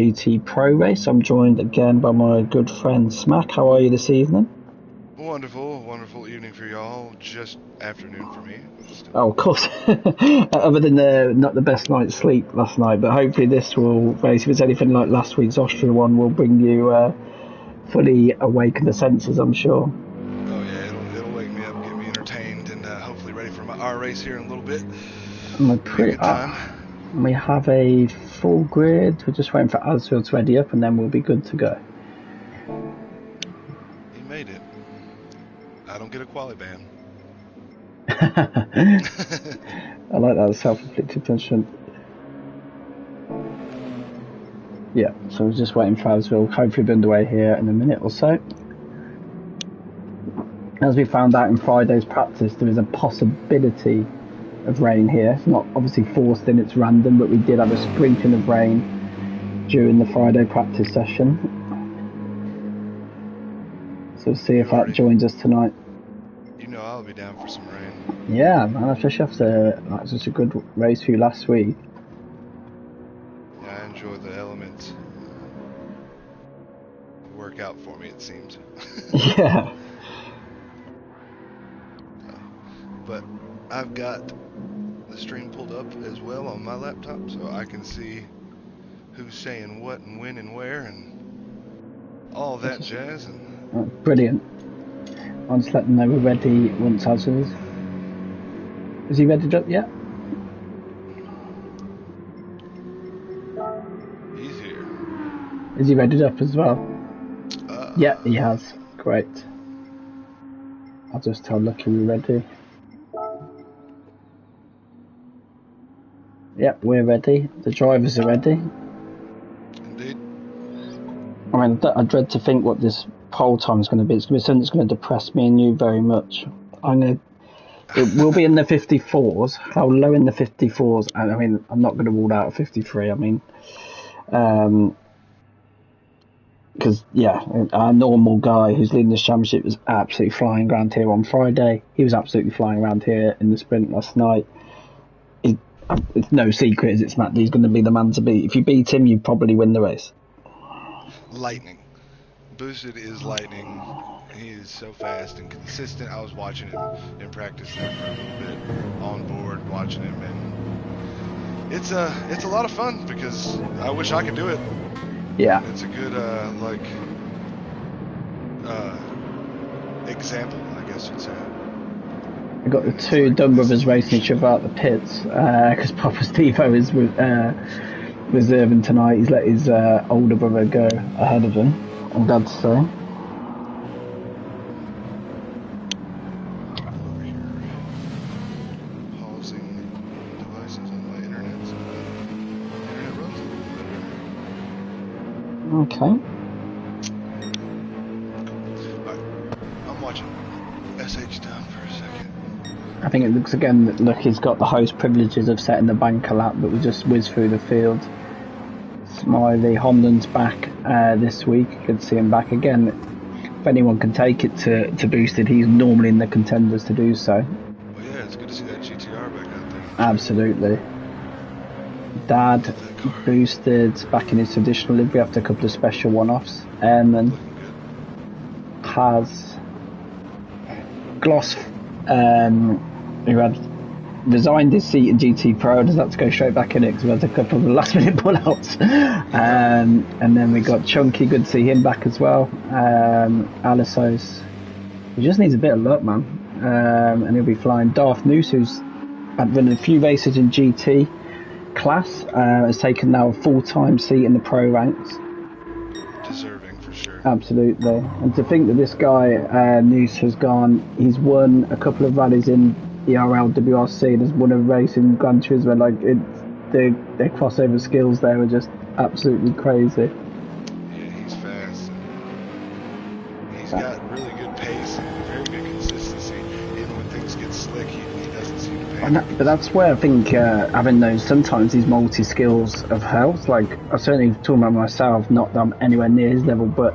GTPro race. I'm joined again by my good friend Smack. How are you this evening? Wonderful evening for y'all. Just afternoon for me. Oh, of course. Other than not the best night's sleep last night, but hopefully this will, if it's anything like last week's Austria one, will bring you fully awaken the senses, I'm sure. Oh yeah, it'll wake me up, get me entertained, and hopefully ready for our race here in a little bit. Be a good time. We have a full grid. We're just waiting for Asfield to ready up, and then we'll be good to go. He made it. I don't get a quali ban. I like that self-inflicted punishment. Yeah, so we're just waiting for Asfield. Hopefully be underway here in a minute or so. As we found out in Friday's practice, there is a possibility of rain here. It's not obviously forced in, it's random, but we did have a sprinkling of rain during the Friday practice session. So we'll see if that joins us tonight. You know I'll be down for some rain. Yeah, man, especially after that was such a good race for you last week. Yeah, I enjoy the elements. Work out for me, it seems. Yeah. But I've got the stream pulled up as well on my laptop, so I can see who's saying what and when and where and all that jazz. And brilliant. I'll just let them know we're ready once Hazard is. Is he ready up yet? He's here. Is he ready up as well? Yeah, he has. Great. I'll just tell Lucky we're ready. Yep, we're ready. The drivers are ready. Indeed. I mean, I dread to think what this poll time is going to be. It's going to be something that's going to depress me and you very much. It will be in the 54s. How low in the 54s? I mean, I'm not going to rule out a 53. I mean, because yeah, our normal guy who's leading this championship was absolutely flying around here on Friday. He was absolutely flying around here in the sprint last night. It's no secret, is it, Matt? He's going to be the man to beat. If you beat him, you probably win the race. Lightning. Boosted is lightning. He is so fast and consistent. I was watching him in practice there for a little bit, on board, watching him, and it's a lot of fun because I wish I could do it. Yeah. It's a good example, I guess you'd say. We've got the two Dunn brothers racing each other out the pits because Papa Steve-O is reserving tonight. He's let his older brother go ahead of him, I'm glad to say. Over here, pausing devices on my internet so the internet runs a little better. Okay. I'm watching SH down for a second. I think it looks again that Lucky's got the host privileges of setting the banker lap, but we just whiz through the field. Smiley, Honden's back this week. Good to see him back again. If anyone can take it to Boosted, he's normally in the contenders to do so. Well, yeah, it's good to see that GTR back out there. Absolutely. Dad, Boosted, back in his traditional livery after a couple of special one-offs. And has Gloss, who had resigned his seat in GTPro and has had to go straight back in it because we had a couple of last minute pullouts. And then we got Chunky, good to see him back as well. Alisos, he just needs a bit of luck, man. And he'll be flying. Darth Noose, who's had run a few races in GT class, has taken now a full-time seat in the pro ranks. Deserving for sure. Absolutely. And to think that this guy, Noose, has he's won a couple of rallies in ERL, WRC, and has won a race in Gran Turismo. Like, their crossover skills there are just absolutely crazy. Yeah, he's fast. He's got really good pace and very good consistency. Even when things get slick, he doesn't seem to panic. But that's where I think having those, sometimes these multi-skills have helped. Like, I certainly talking about myself, not that I'm anywhere near his level, but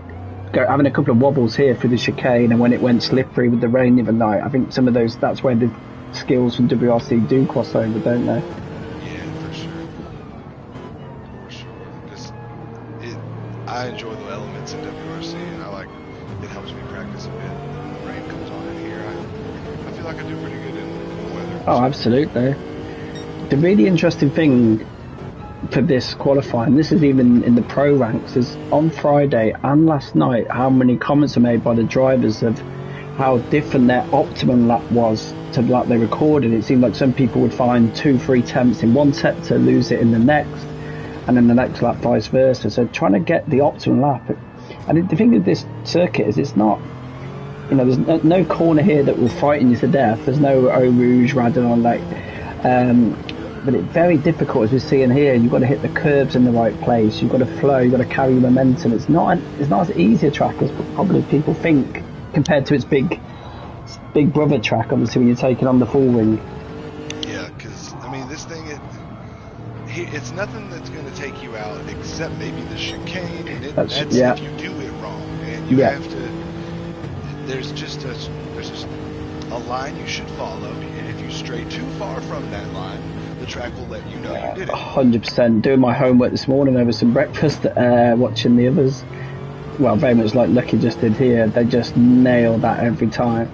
having a couple of wobbles here through the chicane, and when it went slippery with the rain the other night, I think some of those, that's where the skills from WRC do cross over, don't they? Yeah, for sure. For sure. Just I enjoy the elements in WRC, and it helps me practice a bit. When the rain comes on in here, I feel like I do pretty good in cool weather. Oh, absolutely. The really interesting thing for this qualifying, this is even in the pro ranks, is on Friday and last night how many comments are made by the drivers of how different their optimum lap was to the lap they recorded. It seemed like some people would find 2-3 attempts in one sector, lose it in the next, and then the next lap vice versa. So trying to get the optimum lap, and the thing with this circuit is it's not, there's no corner here that will frighten you to death. There's no Eau Rouge, Radon, but it's very difficult, as we're seeing here. You've got to hit the curbs in the right place. You've got to flow. You've got to carry momentum. It's not as easy a track as probably people think compared to its big brother track. Obviously, when you're taking on the full wing. Yeah, because this thing, it's nothing that's going to take you out except maybe the chicane, and that's if you do it wrong, and you have to. There's just a line you should follow, and if you stray too far from that line, the track will let you know you did it. 100%. Doing my homework this morning over some breakfast, watching the others. Well, very much like Lucky just did here. They just nail that every time.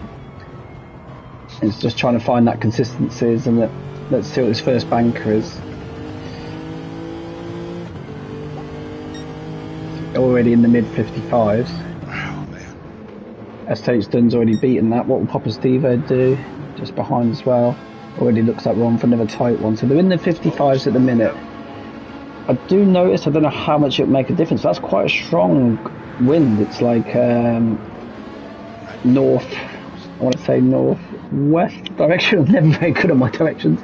It's just trying to find that consistency, and let's see what this first banker is. Already in the mid 55s. Oh man. SH Dunn's already beaten that. What will Papa Stevo do? Just behind as well. Already looks like we're on for another tight one. So they're in the 55s at the minute. I do notice, I don't know how much it would make a difference. That's quite a strong wind. It's like northwest direction. I'm never very good on my directions.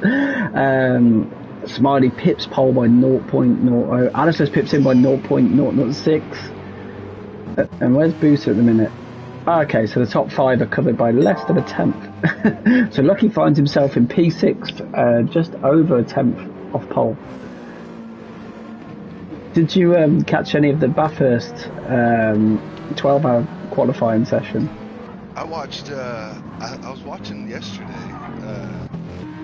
Smiley pips pole by 0.00. Alistair's pips in by 0.006. And where's Booster at the minute? Okay, so the top 5 are covered by less than a tenth. So Lucky finds himself in P6, just over a tenth off pole. Did you catch any of the Bathurst 12-hour qualifying session? I watched. I was watching yesterday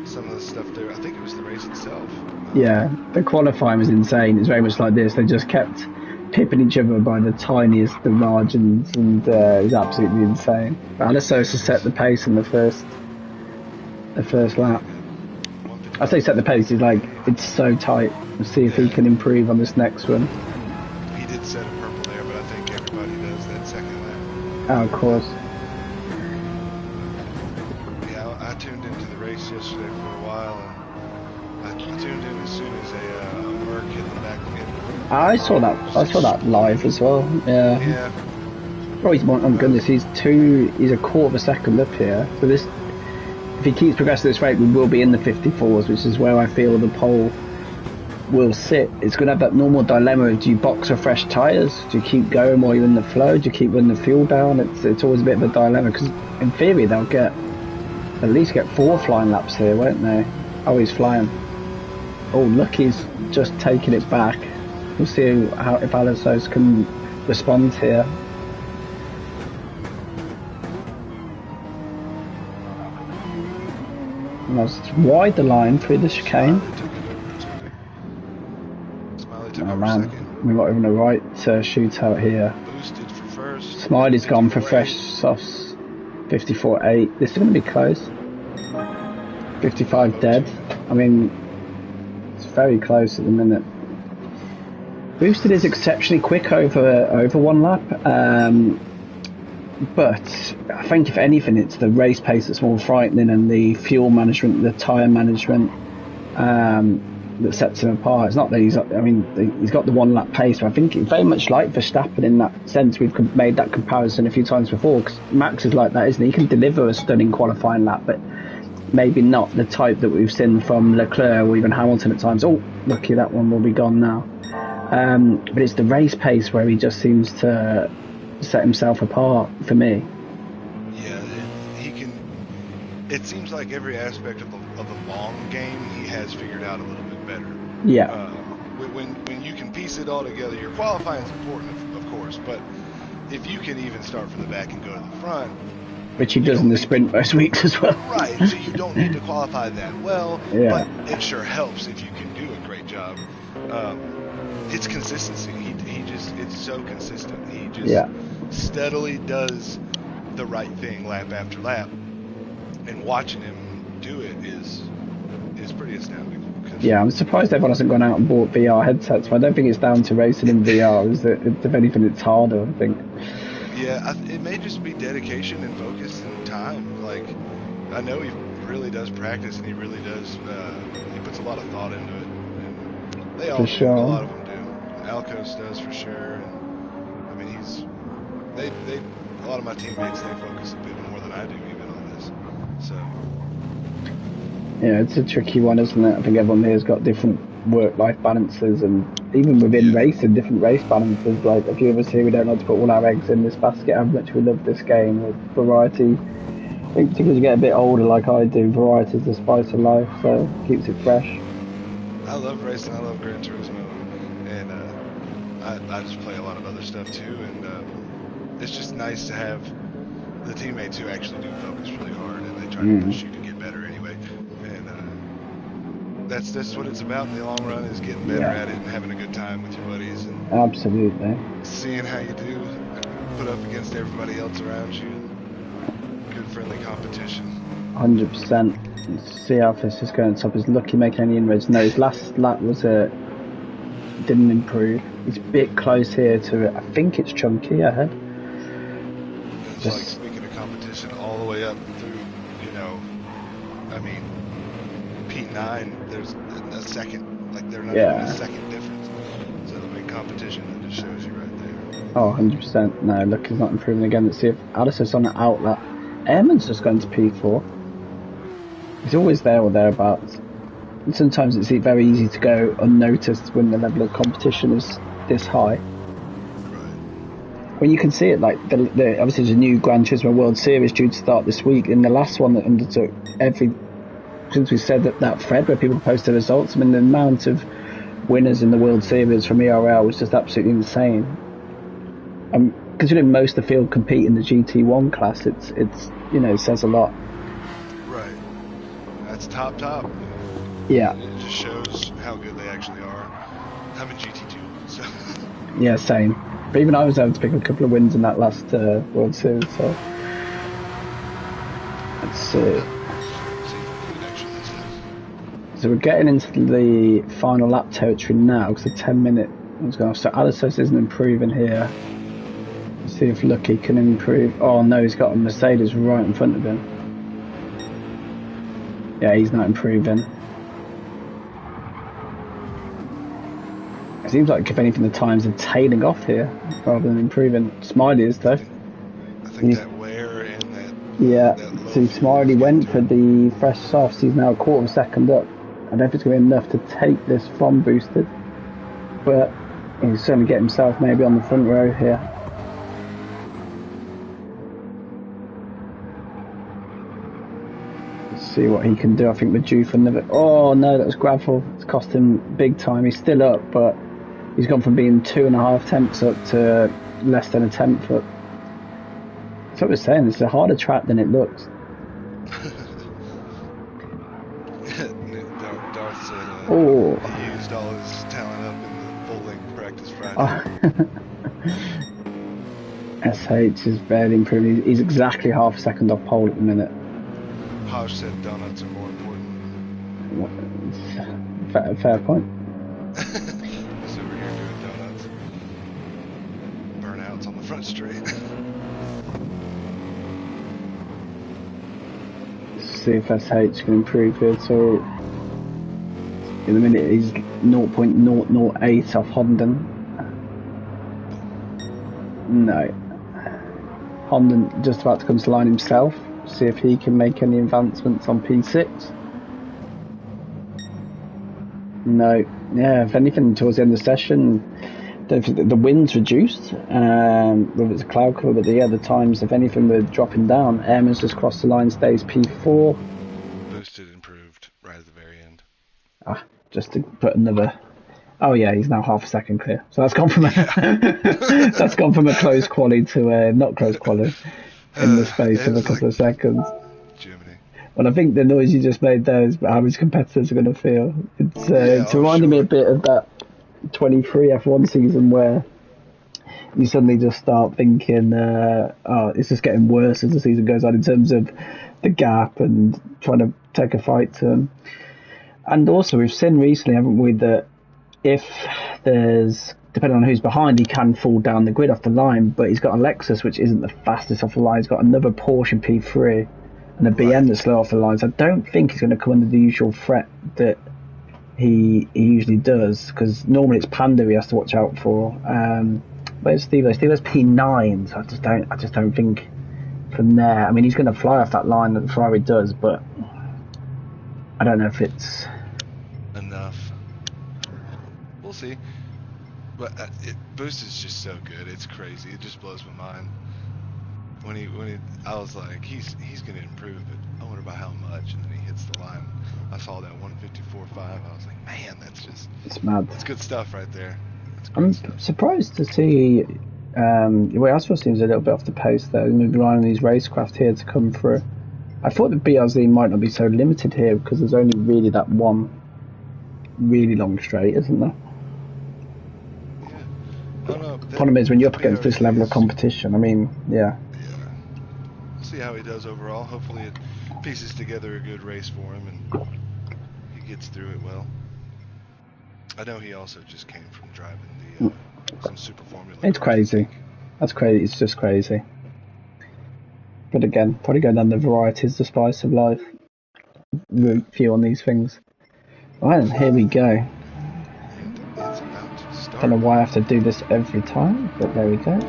some of the stuff there. I think it was the race itself. Yeah, the qualifying was insane. It's very much like this. They just kept pipping each other by the tiniest of margins, and it was absolutely insane. Alistair set the pace in the first lap. I say set the pace. He's like, it's so tight. We'll see if he can improve on this next one. He did set a purple there, but I think everybody does that second lap. Oh, of course. Yeah, I tuned into the race yesterday for a while, and I tuned in as soon as a Merc hit the back end. I saw that live as well. Yeah. Oh, oh goodness, he's a quarter of a second up here. So this, if he keeps progressing this rate, we will be in the 54s, which is where I feel the pole will sit. It's going to have that normal dilemma of, do you box or fresh tyres? Do you keep going while you're in the flow? Do you keep running the fuel down? It's always a bit of a dilemma, because in theory they'll at least get 4 flying laps here, won't they? Oh, he's flying. Oh, Lucky's just taking it back. We'll see if Alisos can respond here. And that's wide the line through the chicane. Oh man, we're not even a right shootout here. Smiley's gone for fresh softs. 54.8. This is going to be close. 55 dead. I mean, it's very close at the minute. Boosted is exceptionally quick over one lap, but I think if anything, it's the race pace that's more frightening, and the fuel management, the tyre management that sets him apart. It's not that he's got the 1 lap pace, but I think it's very much like Verstappen in that sense. We've made that comparison a few times before, because Max is like that, isn't he? He can deliver a stunning qualifying lap, but maybe not the type that we've seen from Leclerc or even Hamilton at times. Oh, lucky, that one will be gone now. But it's the race pace where he just seems to set himself apart for me. Yeah, he can. It seems like every aspect of the long game he has figured out a little bit better. Yeah. When you can piece it all together, your qualifying is important, of course, but if you can even start from the back and go to the front, which he does in the sprint most weeks as well. Right, so you don't need to qualify that well, but it sure helps if you can do a great job. It's consistency. It's so consistent. He just Yeah. steadily does the right thing lap after lap, and watching him do it is pretty astounding. Yeah, I'm surprised everyone hasn't gone out and bought VR headsets. But I don't think it's down to racing in VR. Is that if anything, it's harder. I think. Yeah, it may just be dedication and focus and time. Like, I know he really does practice, and he really does. He puts a lot of thought into it. And they all For do. sure. A lot of them do. Alcos does for sure. And I mean, a lot of my teammates, they focus a bit more than I do even on this. So. Yeah, it's a tricky one, isn't it? I think everyone here's got different work-life balances, and even within racing, different race balances. Like a few of us here, we don't like to put all our eggs in this basket. How much we love this game with variety. I think particularly as you get a bit older, like I do, variety is the spice of life, so it keeps it fresh. I love racing. I love Gran Turismo, and I just play a lot of other stuff too. And it's just nice to have the teammates who actually do focus really hard, and they try to push you to get better anyway. And that's what it's about in the long run, is getting better at it and having a good time with your buddies, and absolutely seeing how you do put up against everybody else around you. Good friendly competition. 100%. Let's see how this is going. Top is Lucky making any inroads. No, his last lap was didn't improve. He's a bit close here to it. I think it's Chunky ahead. It's like, speaking of competition, all the way up through, I mean, P9, there's a second, like they're not even a second difference. So the big competition that just shows you right there. Oh, 100%. No, Lucky's not improving again. Let's see if Alison's on the outlet. Ehrman's just going to P4. He's always there or thereabouts. And sometimes it's very easy to go unnoticed when the level of competition is this high. When you can see it, like obviously there's a new Gran Turismo World Series due to start this week, and the last one that undertook since we said that thread where people post their results, I mean the amount of winners in the World Series from ERL was just absolutely insane. Considering most of the field compete in the GT1 class, it's it says a lot. Right. That's top. Yeah. It just shows how good they actually are. I'm in GT2, so. Yeah, same. But even I was able to pick a couple of wins in that last World Series, so. Let's see. So we're getting into the final lap territory now, because the 10-minute was going off. So Alisos isn't improving here. Let's see if Lucky can improve. Oh no, he's got a Mercedes right in front of him. Yeah, he's not improving. It seems like, if anything, the times are tailing off here rather than improving. Smiley is, though. I think that wear and that. Yeah, that see, Smiley went for the fresh softs. He's now a quarter of a second up. I don't know if it's going to be enough to take this from boosted, but he's certainly get himself maybe on the front row here. Let's see what he can do. I think we're due for another. Oh no, that was gravel. It's cost him big time. He's still up, but he's gone from being 2.5 tenths up to less than a tenth up. That's what we're saying. It's a harder track than it looks. Darth said he used all his talent up in the full-length practice Friday. SH is barely improving. He's exactly half a second off pole at the minute. Hosh said donuts are more important. Fair point. So we're here doing donuts. Burnouts on the front straight. See if SH can improve here. So in a minute he's 0.008 off Honden. No. Honden just about to come to line himself. See if he can make any advancements on P6. No. Yeah, if anything, towards the end of the session, the wind's reduced. Whether it's a cloud cover, but the times, if anything, were dropping down. Airman's just crossed the line, stays P4. Boosted, improved right at the very end. Just to put another. Oh yeah, he's now half a second clear. So that's gone from that's gone from a close quali to a not close quali in the space of a couple of seconds. Jiminy. Well, I think the noise you just made there is how his competitors are going to feel. It's reminding me a bit of that 23 F1 season where you suddenly just start thinking, oh, it's just getting worse as the season goes on in terms of the gap and trying to take a fight to him. And also, we've seen recently, haven't we, that if there's, depending on who's behind, he can fall down the grid off the line, but he's got a Lexus, which isn't the fastest off the line. He's got another Porsche P3 and a BM that's slow off the line. So I don't think he's going to come under the usual threat that he usually does, because normally it's Panda he has to watch out for. But it's Steve-O. Steve-O's P9, so I just don't think from there. I mean, he's going to fly off that line that Ferrari does, but I don't know if it's enough. We'll see. But Boost is just so good. It's crazy. It just blows my mind. When he, I was like, he's going to improve, but I wonder about how much. And then he hits the line. I saw that 154.5. I was like, man, it's mad. It's good stuff right there. I'm surprised to see. Well, Asphalt seems a little bit off the pace though. Maybe relying on these racecraft here to come through. I thought the BRZ might not be so limited here because there's only really that one really long straight, isn't there? Yeah. The problem is when you're up against this level of competition. I mean, yeah. We'll see how he does overall. Hopefully it pieces together a good race for him and he gets through it well. I know he also just came from driving the some super formula. It's crazy. That's crazy. It's just crazy. But again, probably going down the varieties, the spice of life. Root few on these things. Right, here we go. It's about to start. Don't know why I have to do this every time, but there we go.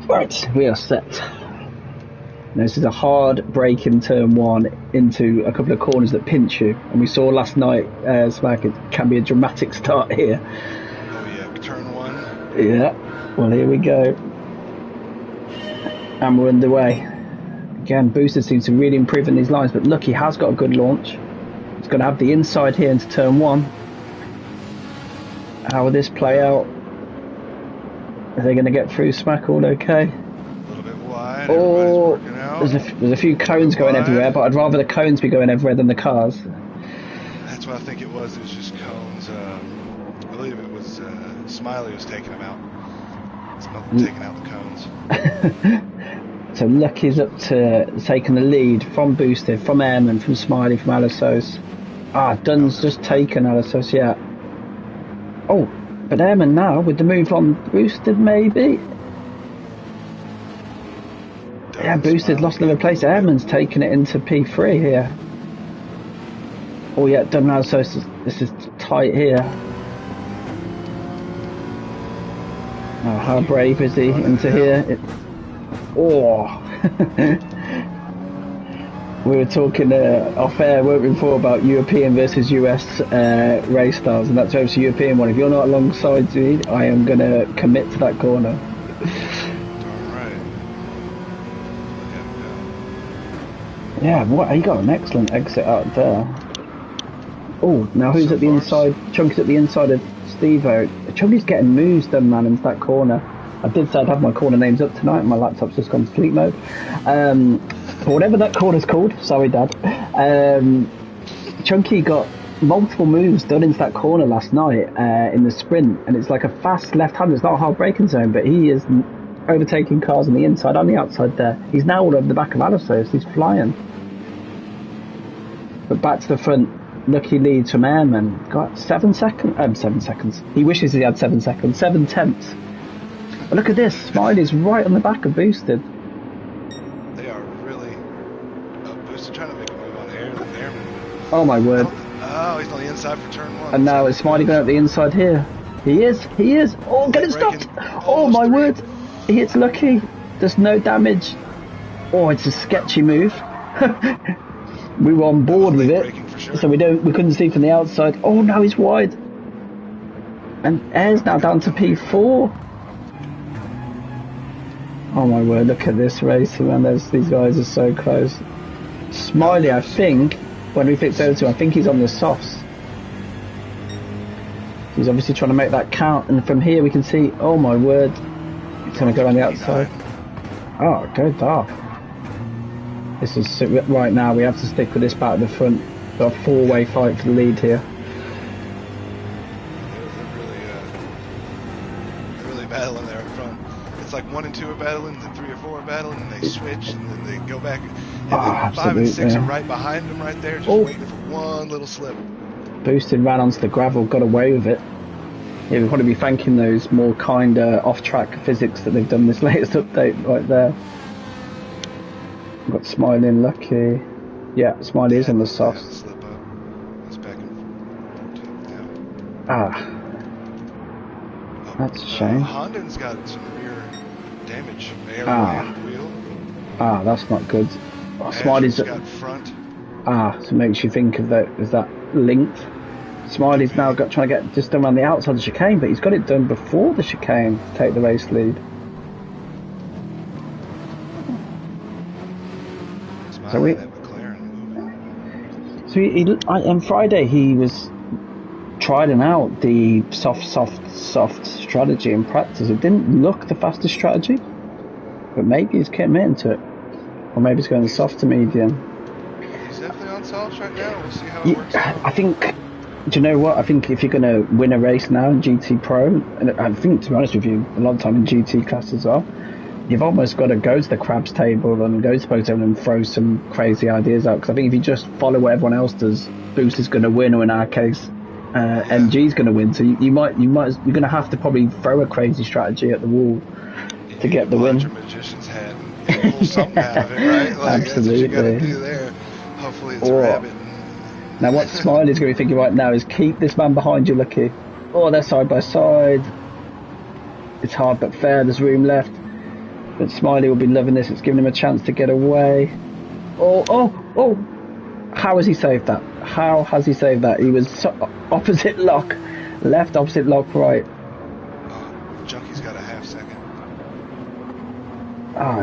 Right, we are set. Now, this is a hard break in turn one into a couple of corners that pinch you. And we saw last night, Smack, it can be a dramatic start here. Oh yeah, turn one. Yeah, well here we go. And we're underway. Again, Booster seems to really improve in these lines, but look, he has got a good launch. He's going to have the inside here into turn one. How will this play out? Are they going to get through Smack all okay? A little bit wide. Oh, working out. there's a few cones going everywhere, but I'd rather the cones be going everywhere than the cars. That's what I think it was. It was just cones. I believe it was Smiley was taking them out. Taking out the cones. So Lucky's up to taking the lead from Boosted, from Airman, from Smiley, from Alisos. Dunn's just taken Alisos, yeah. Oh, but Airman now with the move on Boosted, maybe. Yeah, Boosted lost another place. Airman's taking it into P3 here. Oh yeah, Dunn and Alisos, this is tight here. Oh, how brave is he into here? We were talking off air, weren't we, before about European versus US race styles, and that's obviously European one. If you're not alongside me, I am going to commit to that corner. Yeah, what? He got an excellent exit out there. Oh, now who's at the inside? Chunky's at the inside of Steve-O. Chunky's getting moves done, man, into that corner. I did say I'd have my corner names up tonight. My laptop's just gone to sleep mode. But whatever that corner's called, sorry, Dad. Chunky got multiple moves done into that corner last night in the sprint, and it's like a fast left-hander. It's not a hard braking zone, but he is overtaking cars on the inside, on the outside there. He's now all over the back of Alisos. He's flying. But back to the front. Lucky leads from Airman. Got 7 seconds. 7 seconds. He wishes he had 7 seconds. 7 tenths. But look at this. Smiley's right on the back of Boosted. They are really. Boosted trying to make a move on Airman. Oh my word. Oh, he's on the inside for turn one. And now is Smiley going up the inside here? He is. Oh, get it stopped. Oh my word. He hits Lucky. There's no damage. Oh, it's a sketchy move. We were on board with it, sure. So we couldn't see from the outside. Oh, now he's wide, and Air's now down to P4. Oh my word! Look at this racing, man. These guys are so close. Smiley, I think, when we fix over to him, I think he's on the softs. He's obviously trying to make that count, and from here we can see. Oh my word! He's going to go on the outside. Oh, go dark. This is right now. We have to stick with this back at the front. Got a four-way fight for the lead here. They're really battling battling there up front. It's like 1 and 2 are battling, then 3 or 4 are battling, and they switch, and then they go back. And then 5 and 6 are right behind them right there, just waiting for one little slip. Boosted, ran onto the gravel, got away with it. Yeah, we've got to be thanking those more kinder off-track physics that they've done this latest update right there. We've got Smiley and Lucky. Yeah, Smiley is on the softs. Slip up. It's back in 14th now. That's a shame. Honda's got some rear damage. Air and wheel. That's not good. Smiley's got front. So it makes you think of that. Is that linked? Smiley's now trying to get just done around the outside of the chicane, but he's got it done before the chicane to take the race lead. On Friday he was trying out the soft strategy in practice. It didn't look the fastest strategy, but maybe he's committing to it, or maybe he's going soft to medium. He's definitely on softs right now. We'll see how it works out. I think. Do you know what? I think if you're going to win a race now in GTPro, and I think, to be honest with you, a lot of time in GT class as well, you've almost got to go to the crabs table and go to Pokemon and throw some crazy ideas out. Because I think if you just follow what everyone else does, Boost is going to win, or in our case, MG is going to win. So you're going to have to probably throw a crazy strategy at the wall to get the win. Your magician's hat and pull something out of it, right? Like, absolutely. That's what you got to do there. Hopefully it's a rabbit. Now what Smiley's going to be thinking right now is keep this man behind you, Lucky. Oh, they're side by side. It's hard but fair, there's room left. But Smiley will be loving this, it's giving him a chance to get away. Oh! How has he saved that? How has he saved that? He was opposite lock, left, opposite lock, right. Junkie's got a half second.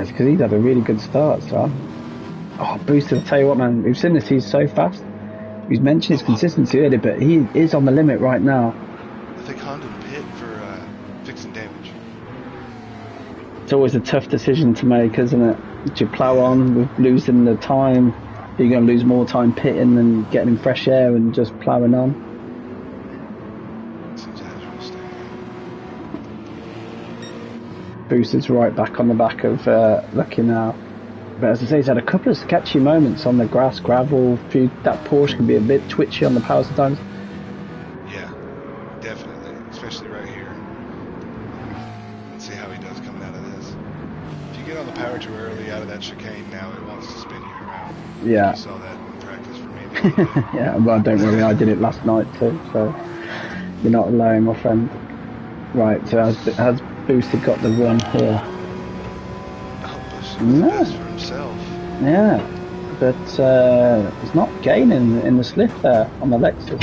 It's because he's had a really good start, son. Booster, I'll tell you what, man, we've seen this, he's so fast. He's mentioned his consistency earlier, but he is on the limit right now. I think Honda pit for fixing damage. It's always a tough decision to make, isn't it? Do you plough on with losing the time? Are you going to lose more time pitting than getting fresh air and just ploughing on? Seems interesting. Booster's right back on the back of Lucky now. But as I say, he's had a couple of sketchy moments on the grass, gravel. That Porsche can be a bit twitchy on the power sometimes. Yeah, definitely, especially right here. Let's see how he does coming out of this. If you get on the power too early out of that chicane now, it wants to spin you around. Yeah. You saw that in practice for me. Yeah, well, don't worry, I did it last night too, so you're not alone, my friend. Right, so has Boosted got the run here? No. For himself. Yeah, but he's not gaining in the slip there on the Lexus.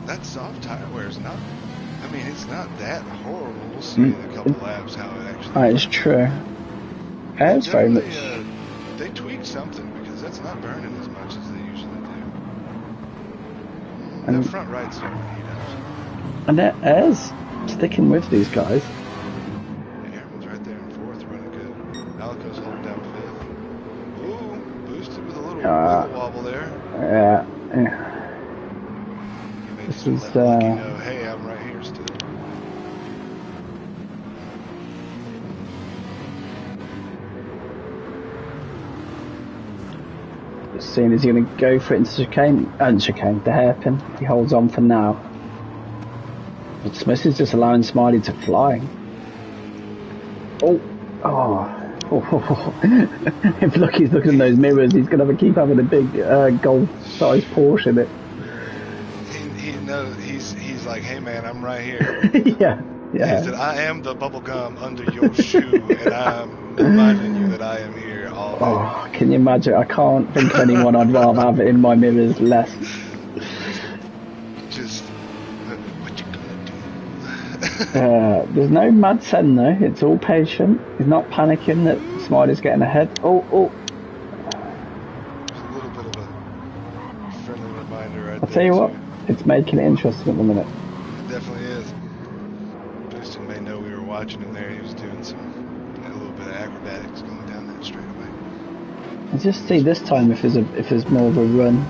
That soft tire wear is not. I mean, it's not that horrible. We'll see in a couple laps how it actually. That is true. It's very much. They tweaked something because that's not burning as much as they usually do. And the front right's starting to heat up. And their air's sticking with these guys. Airman's right there in fourth, running good. Alico's holding down fifth. Ooh, Boosted with a little wobble there. Yeah. This is hey, I'm right here still. Just seeing is he going to go for it into chicane, the hairpin. He holds on for now. But Smith is just allowing Smiley to fly. If Lucky's looking in those mirrors, he's going to keep having a big golf-sized Porsche in it. He knows, he's like, hey man, I'm right here. Yeah. He said, I am the bubble gum under your shoe, and I'm reminding you that I am here all day. Can you imagine? I can't think of anyone I'd rather have it in my mirrors less. Just, what you gonna do? There's no mad send though, it's all patient. He's not panicking that Smiley's getting ahead. Just a little bit of a friendly reminder right there. I'll tell you what, it's making it interesting at the minute. It definitely is. Boosted may know we were watching him there. He was doing a little bit of acrobatics going down that straightaway. I'll just see this time if there's more of a run.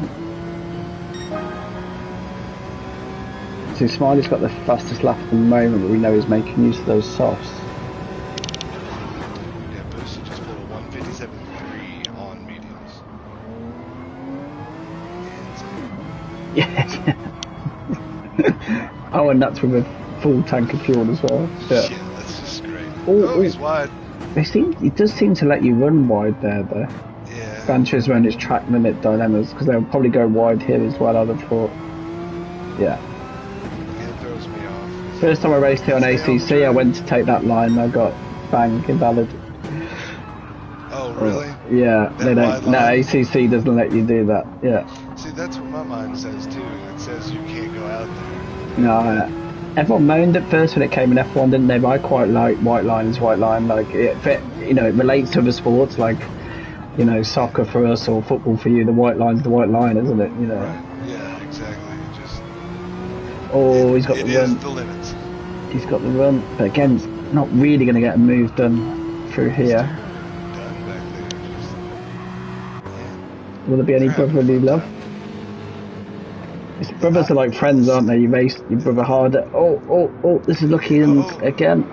So Smiley's got the fastest lap at the moment, but we know he's making use of those softs. Yeah, Boosted just pulled a 157.3 on mediums. Yeah. Oh, and that's with a full tank of fuel as well. Yeah, that's just great. Oh, Oh, he's wide. It does seem to let you run wide there, though. Yeah. Gran Turismo its track limit dilemmas, because they'll probably go wide here as well, I'd have thought. Yeah. It throws me off. First time I raced here on ACC, I went to take that line and I got bang, invalid. Oh, really? Yeah, they don't. No, ACC doesn't let you do that. Yeah. See, that's what my mind says too. It says you can't go out there. No, everyone moaned at first when it came in F1, didn't they? But I quite like white line. Like it relates to other sports, like soccer for us or football for you. The white line's the white line, isn't it? Right. Yeah, exactly. He's got the run. It is the limits. He's got the run, but again, it's not really going to get a move done through here. Done back there. Will there be any brotherly love? His brothers are like friends, aren't they? You race your brother harder. Oh, this is Lucky and again.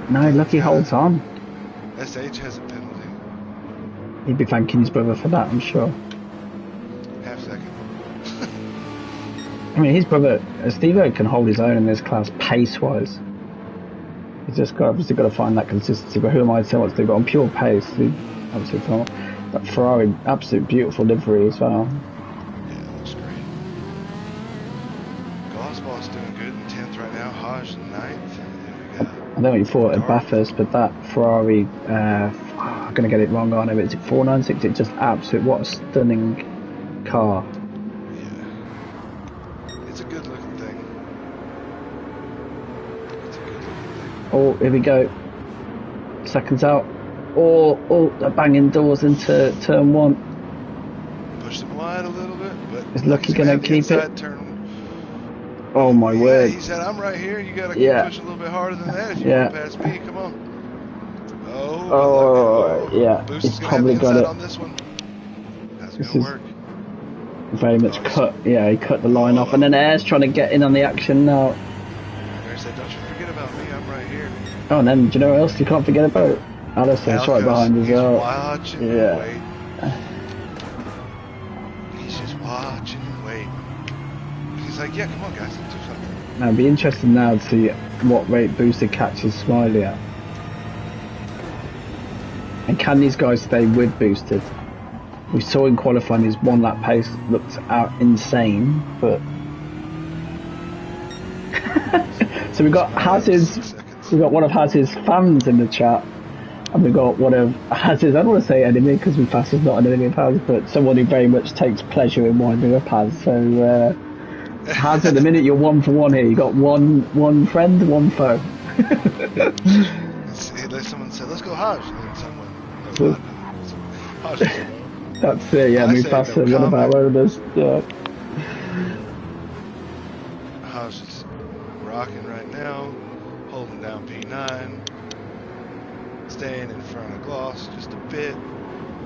No, Lucky holds on. SH has a penalty. He'd be thanking his brother for that, I'm sure. Half second. I mean, his brother, Steve-O, can hold his own in this class pace-wise. He's just obviously got to find that consistency, but who am I to tell what to do? But on pure pace, obviously can't. But Ferrari, absolute beautiful livery as well. Yeah, it looks great. Glossball's doing good in 10th right now. Hodge in 9th. I don't know what you thought at Bathurst, but that Ferrari, I'm going to get it wrong, aren't I? But is it 496? It's just absolute, what a stunning car. Oh, here we go. Seconds out. They're banging doors into turn 1. Push them wide a little bit, but is Lucky going to keep it? Oh my word. He said, I'm right here. You got to push a little bit harder than that if you want to pass me. Come on. Yeah. He's probably got it. On this one. That's this going to work. Very much cut. Yeah, he cut the line off. And then Air's trying to get in on the action now. Air said, don't you forget about me. I'm right here. Oh, and then, do you know what else you can't forget about? Alison's right behind as well. Watching and wait. He's just watching and wait. He's like, yeah, come on, guys, let's do something. Now, it'd be interesting now to see what rate Boosted catches Smiley at. And can these guys stay with Boosted? We saw in qualifying his 1 lap pace looked out insane, but... So we've got one of Haz's fans in the chat, and we've got one of Haz's, I don't want to say enemy because Mufasa is not an enemy of Haz, but someone who very much takes pleasure in winding up Haz. So Haz, at the minute you're 1 for 1 here. You got one friend, 1 foe. Someone said, "Let's go Haj," and then someone. Haj. That's it. Yeah, Mufasa, one of our owners. Yeah. Haj is rocking right now, holding down P9. Staying in front of Gloss just a bit,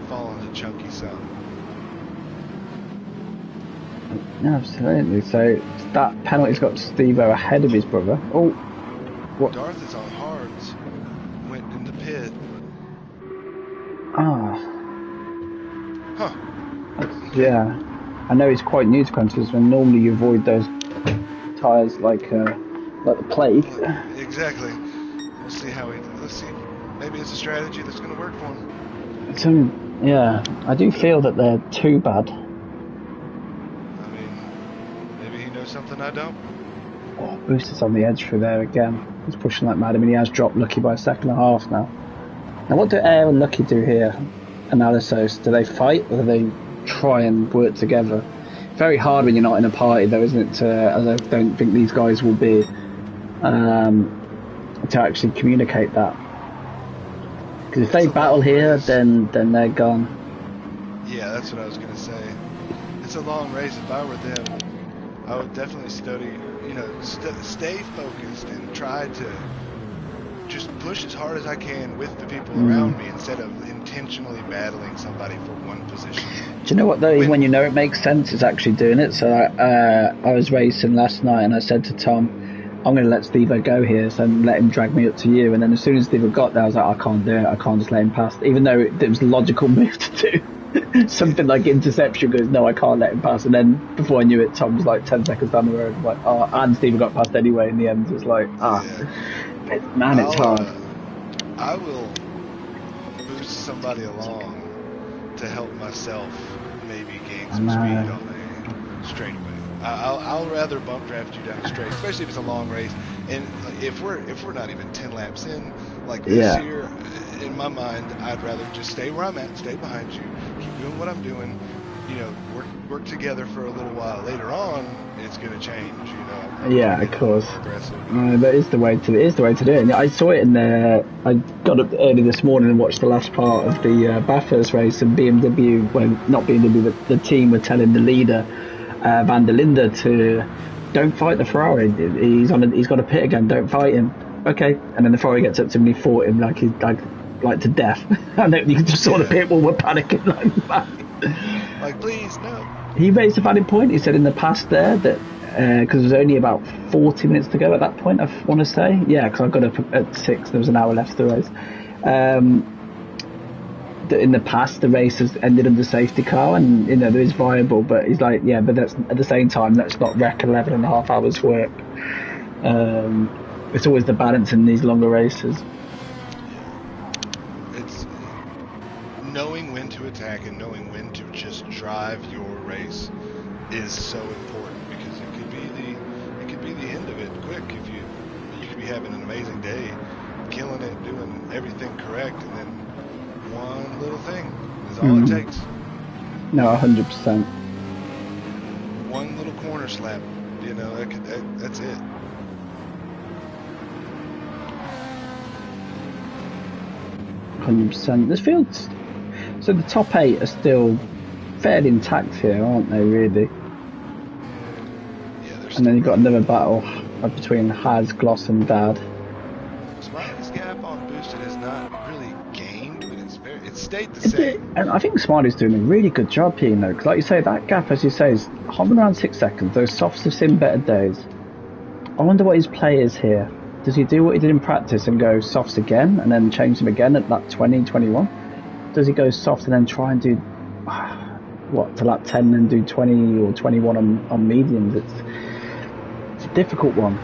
following the chunky side. Yeah, absolutely. So that penalty's got Steve-O ahead of his brother. Oh, what? Darth is on hards. Went in the pit. Huh. Yeah. I know he's quite new to countries when normally you avoid those tyres like the plague. Exactly. We'll see how let's see. Maybe it's a strategy that's going to work for him. Yeah, I do feel that they're too bad. I mean, maybe he knows something I don't. Oh, Booster's on the edge through there again. He's pushing like mad. I mean, he has dropped Lucky by 1.5 seconds now. Now, what do Air and Lucky do here? Analysis. Do they fight or do they try and work together? Very hard when you're not in a party, though, isn't it? As I don't think these guys will be to actually communicate that. Because if they battle here, then they're gone. Yeah, that's what I was going to say. It's a long race. If I were them, I would definitely stay focused and try to just push as hard as I can with the people around me instead of intentionally battling somebody for one position. Do you know what though? When you know it makes sense, is actually doing it. So I was racing last night, and I said to Tom, "I'm going to let Steve go here, so let him drag me up to you." And then as soon as Steve got there, I was like, "I can't do it. I can't just let him pass." Even though it was a logical move to do. Something like interception goes, no, I can't let him pass. And then before I knew it, Tom was like 10 seconds down the road. I'm like, oh, and Steve got past anyway. In the end, it's like, man, it's hard. I will boost somebody along to help myself maybe gain some speed on a straightaway. I'll rather bump draft you down straight, especially if it's a long race. And if we're not even 10 laps in, like this here, in my mind, I'd rather just stay where I'm at, stay behind you, keep doing what I'm doing, you know, work together for a little while. Later on, it's going to change, you know. Yeah, of course. That is the way to. It is the way to do it. And I saw it in the. I got up early this morning and watched the last part of the Bathurst race, and BMW, well, not BMW, but the team were telling the leader, Van der Linde, to don't fight the Ferrari. He's got a pit again. Don't fight him. Okay. And then the Ferrari gets up to him and he fought him like to death. And then you just saw the people were panicking like, please, no. He raised a valid point. He said in the past there that because there was only about 40 minutes to go at that point, I want to say. Yeah, because I got up at 6. There was an hour left to race. In the past, the race has ended under safety car, and you know there is viable. But he's like, yeah, but that's at the same time, let's not wreck 11.5 hours work. It's always the balance in these longer races. It's knowing when to attack and knowing when to just drive your race is so important, because it could be the end of it quick. If you could be having an amazing day, killing it, doing everything correct, and then one little thing is all it takes. No, 100%. One little corner slap, you know, that's it. This feels so. The top 8 are still fairly intact here, aren't they? Really. Yeah, and then you've got another battle between Haz, Gloss, and Dad. Smiley's gap on boosted has not really gained, but it's stayed the same. And I think Smiley's doing a really good job here, though, because like you say, that gap, as you say, is hovering around 6 seconds. Those softs have seen better days. I wonder what his play is here. Does he do what he did in practice and go softs again and then change them again at lap 20, 21? Does he go soft and then try and do, to lap 10 and do 20 or 21 on mediums? It's a difficult one.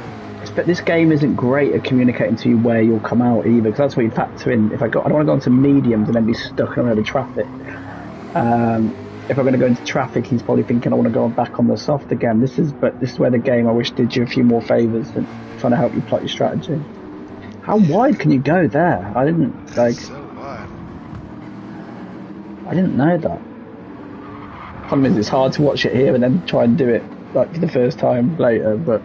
But this game isn't great at communicating to you where you'll come out either, because that's what you factor in. I don't want to go into mediums and then be stuck in the traffic. If I'm going to go into traffic, he's probably thinking I want to go back on the soft again. This is where the game, I wish, did you a few more favours than trying to help you plot your strategy. How wide can you go there? I didn't so wide. I didn't know that. Problem is, it's hard to watch it here and then try and do it like for the first time later. But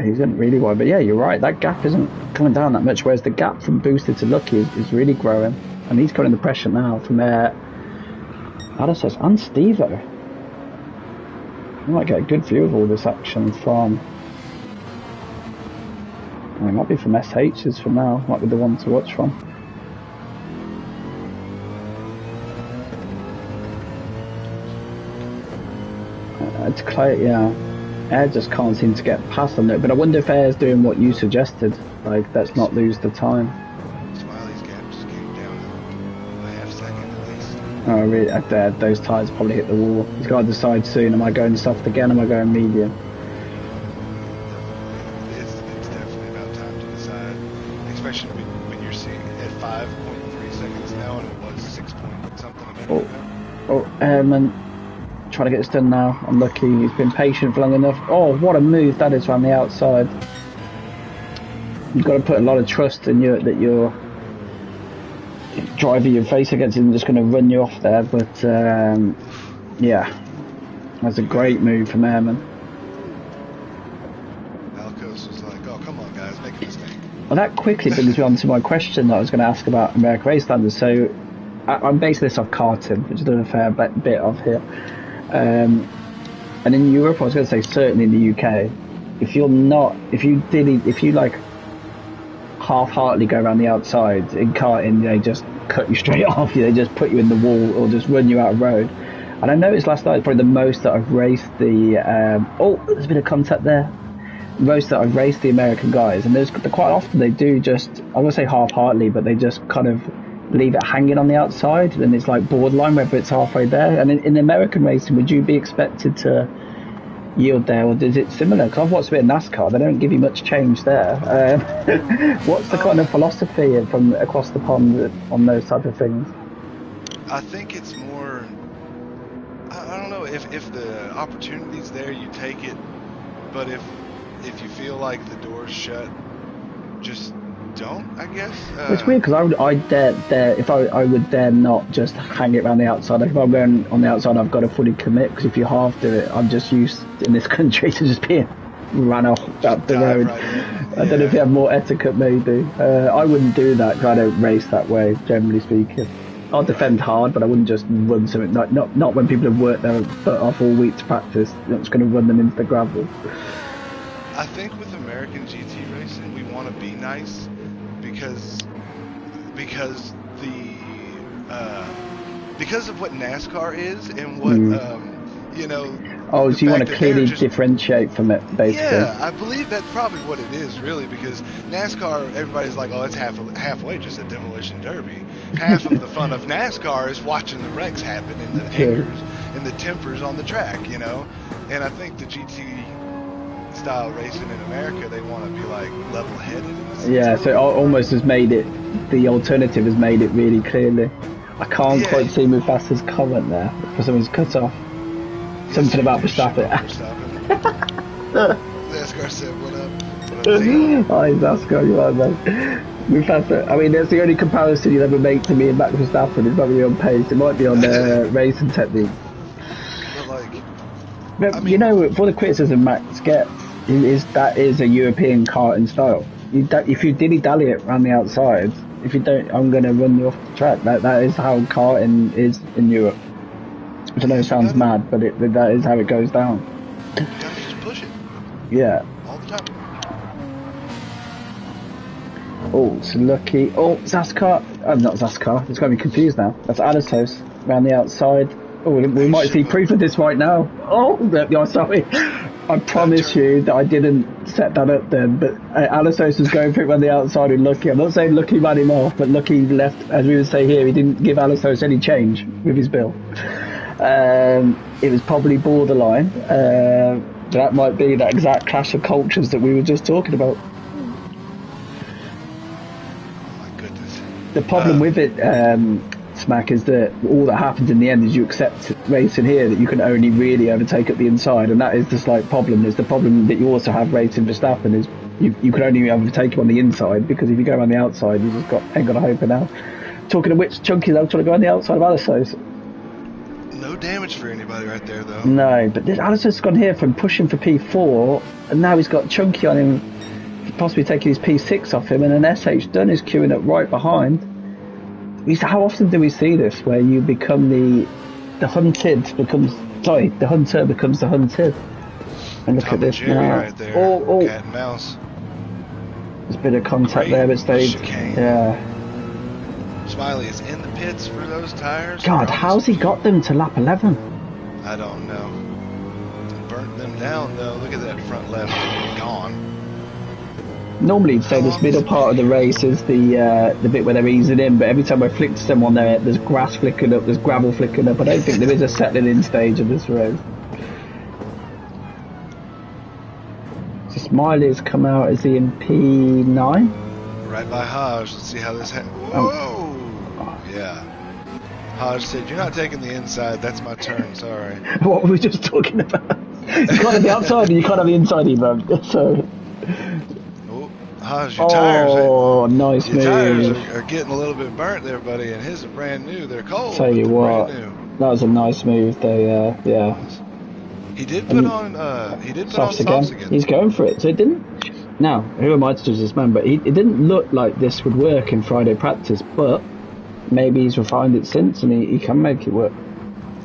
he's not really wide. But yeah, you're right. That gap isn't coming down that much. Whereas the gap from boosted to lucky is really growing. And he's got in the pressure now from Adesses and Stevo. You might get a good view of all this action from. It might be from SH's for now. Might be the one to watch from. It's clear, yeah. Air just can't seem to get past on it. But I wonder if Air's doing what you suggested. Like, let's not lose the time. Oh, really? Those tyres probably hit the wall. He's got to decide soon. Am I going soft again? Am I going medium? It's definitely about time to decide. Especially when you're seeing at 5.3 seconds now, and it was 6 point something a minute ago. Airman. Trying to get this done now. Unlucky. He's been patient for long enough. Oh, what a move that is around the outside. You've got to put a lot of trust in that you're driver you face against isn't just going to run you off there, but yeah, that's a great move from Airman. Alcos was like, oh, come on guys, make a mistake. Well, that quickly brings me on to my question that I was going to ask about American race standards. So I'm basing this off karting, which I've done a fair bit of here, and in Europe I was going to say certainly in the UK if you like half-heartedly go around the outside in karting, they just cut you straight off. They just put you in the wall or just run you out of road. And I noticed last night, probably the most that I've raced the there's a bit of contact there. Most that I've raced the American guys, and quite often they do just, I won't say half-heartedly, but they just kind of leave it hanging on the outside, and it's like borderline whether it's halfway there. And in American racing, would you be expected to yield there, or is it similar? Because I've watched a bit of NASCAR, they don't give you much change there. What's the kind of philosophy from across the pond on those type of things? I think it's more, I don't know, if the opportunity's there, you take it, but if you feel like the door's shut, just don't, I guess. It's weird because I would dare not just hang it around the outside. If I'm going on the outside, I've got to fully commit, because if you half do it, I'm just used in this country to just being ran off up the road. Right, I don't know if you have more etiquette, maybe. I wouldn't do that because I don't race that way, generally speaking. I'll defend hard, but I wouldn't just run something, not when people have worked their butt off all week to practice. I'm just going to run them into the gravel. I think with American GT racing, we want to be nice because of what NASCAR is and what you know. Oh, so you want to clearly differentiate from it, basically? Yeah, I believe that's probably what it is, really, because NASCAR, everybody's like, oh, it's halfway just a demolition derby. Half of the fun of NASCAR is watching the wrecks happen and the angers and the tempers on the track, you know. And I think the GT style racing in America, they want to be like level-headed. Yeah, so it almost has made it, the alternative has made it really clearly. I can't quite see Mufasa's comment there, for someone's cut off. Something about Verstappen. NASCAR said, what up? Hi, NASCAR, you are, mate. Mufasa, I mean, that's the only comparison you'll ever make to me and Max Verstappen. It's not really on pace. It might be on racing technique. But I mean, you know, for the criticism Max gets, that is a European karting style. If you dilly-dally it around the outside, if you don't, I'm going to run you off the track. That is how karting is in Europe. Which I know sounds mad, but that is how it goes down. You gotta just push it. Yeah. All the time. Oh, it's lucky. Oh, Zascar. I'm not Zascar. It's going to be confused now. That's Alistos around the outside. Oh, we might see proof of this right now. Oh, sorry. I promise you that I didn't set that up then, but Alistos was going for it on the outside and Lucky. I'm not saying Lucky ran him off, but Lucky left, as we would say here, he didn't give Alistos any change with his bill. It was probably borderline. That might be that exact clash of cultures that we were just talking about. Oh my goodness. The problem with it, Smack, is that all that happens in the end is you accept racing here that you can only really overtake at the inside, and that is the slight problem. Is the problem that you also have racing Verstappen is you can only overtake him on the inside, because if you go around the outside, you just ain't got a hope now. Talking of which, Chunky's out trying to go on the outside of Alistos. No damage for anybody right there, though. No, but Alistos gone here from pushing for P4, and now he's got Chunky on him, possibly taking his P6 off him, and an SH Dunn is queuing up right behind. How often do we see this, where you become the hunter becomes the hunted? And look at this now. Right there. Oh. Cat and mouse. There's a bit of contact there, but stayed. Yeah. Smiley is in the pits for those tires. God, how's he got them to lap 11? I don't know. Burnt them down though. Look at that front left, gone. Normally you'd say this middle part of the race is the bit where they're easing in, but every time I flick to someone there, there's grass flicking up, there's gravel flicking up. I don't think there is a settling in stage of this race. So Smiley's come out, is he in P9? Right by Hodge. Let's see how this Whoa! Yeah. Hodge said, "You're not taking the inside. That's my turn. Sorry." What were we just talking about? You can't have the outside and you can't have the inside either. So. Hodge, your tires. Oh, nice move. Your tires are getting a little bit burnt there, buddy, and his are brand new. They're cold. Tell you what, that was a nice move. Yeah. He did put on. He did put on softs again. He's going for it. So it didn't. Now, who am I to judge this man? But it didn't look like this would work in Friday practice. But maybe he's refined it since, and he can make it work.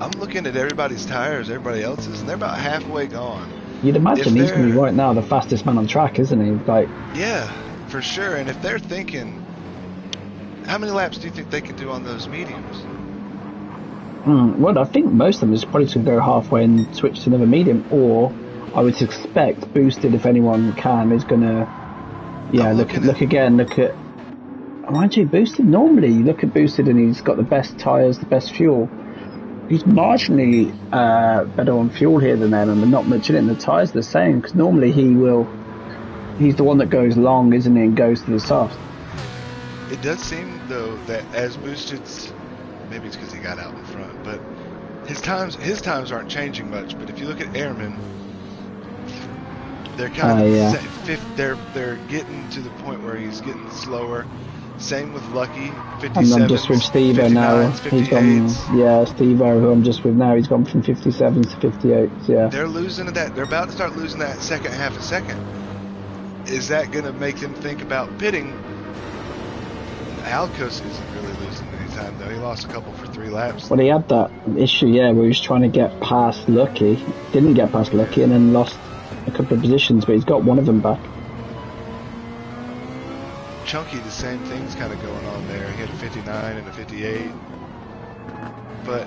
I'm looking at everybody's tires, everybody else's, and they're about halfway gone. You'd imagine he's going to be right now the fastest man on track, isn't he? Like, yeah, for sure. And if they're thinking, how many laps do you think they could do on those mediums? Well, I think most of them is probably to go halfway and switch to another medium, or I would expect Boosted, if anyone can, is going to, look at. Mind you, Boosted, normally you look at Boosted and he's got the best tyres, the best fuel. He's marginally better on fuel here than them, and not much in it. And the tyres are the same, because normally he's the one that goes long, isn't he, and goes to the soft. It does seem, though, that as Boosted's, maybe it's because he got out in front, but his times aren't changing much. But if you look at Airman, they're kind of they're getting to the point where he's getting slower. Same with Lucky, 57. And I'm just with Steve-O now. He's gone, Steve-O, who I'm just with now, he's gone from 57s to 58s, yeah. They're losing that. They're about to start losing that second half a second. Is that going to make them think about pitting? Alcos isn't really losing any time, though. He lost a couple for 3 laps. Well, he had that issue, where he was trying to get past Lucky. Didn't get past Lucky and then lost a couple of positions, but he's got one of them back. Chunky, the same thing's kind of going on there. He had a 59 and a 58. But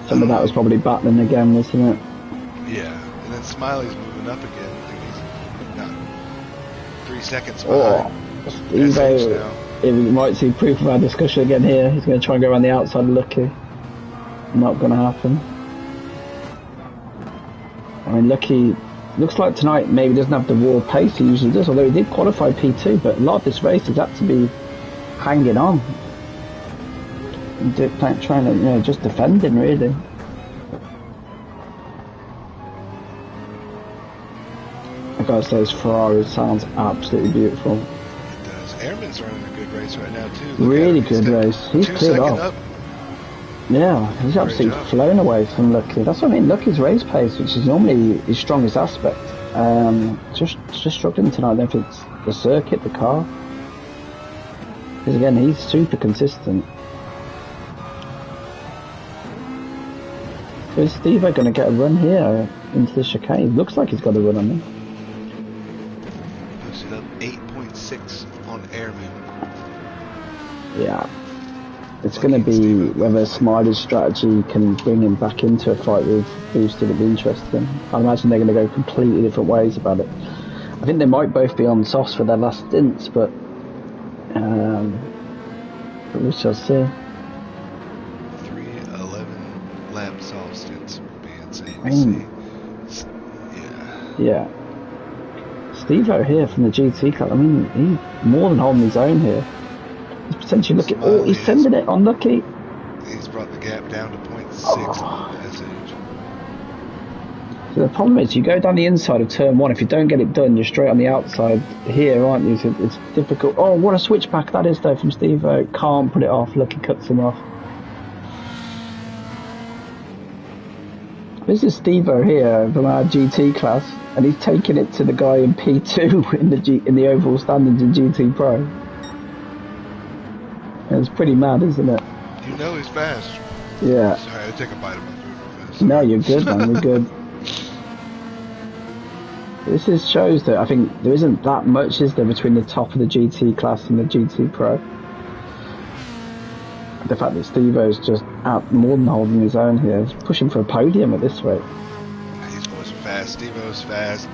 some of that was probably battling again, wasn't it? Yeah. And then Smiley's moving up again. I think he's not 3 seconds behind. Steve-O, we might see proof of our discussion again here. He's going to try and go around the outside of Lucky. Not going to happen. I mean, Lucky looks like tonight maybe doesn't have the raw pace he usually does, although he did qualify P2, but a lot of this race has had to be hanging on. Trying to, just defending, really. I gotta say, his Ferrari sounds absolutely beautiful. It does. Airman's running a good race right now, too. Really good race. He's cleared off. Yeah, he's absolutely flown away from Lucky. That's what I mean. Lucky's race pace, which is normally his strongest aspect, just struggling tonight. I don't know if it's the circuit, the car. Because again, he's super consistent. So is Steve-O going to get a run here into the chicane? Looks like he's got a run on him. Posted up 8.6 on Airman. Yeah. It's going to be whether Smiley's strategy can bring him back into a fight with Boosted. It'll be interesting. I imagine they're going to go completely different ways about it. I think they might both be on softs for their last stints, but we shall see. 3:11 lap soft stints would be insane. Yeah. Steve-O here from the GT club. I mean, he's more than holding his own here. He's potentially looking. Oh, he's sending it on Lucky. He's brought the gap down to 0.6 SH. So the problem is, you go down the inside of turn 1. If you don't get it done, you're straight on the outside here, aren't you? So it's difficult. Oh, what a switchback that is, though, from Steve-O. Can't put it off. Lucky cuts him off. This is Steve-O here from our GT class, and he's taking it to the guy in P2 in the overall standards in GTPro. It's pretty mad, isn't it? You know he's fast. Yeah. Sorry, I take a bite of my food real fast. No, you're good, man. You're good. This shows that I think there isn't that much, is there, between the top of the GT class and the GT Pro. The fact that Steve-O's just out more than holding his own here. He's pushing for a podium at this rate. These boys are fast. Steve-O's fast.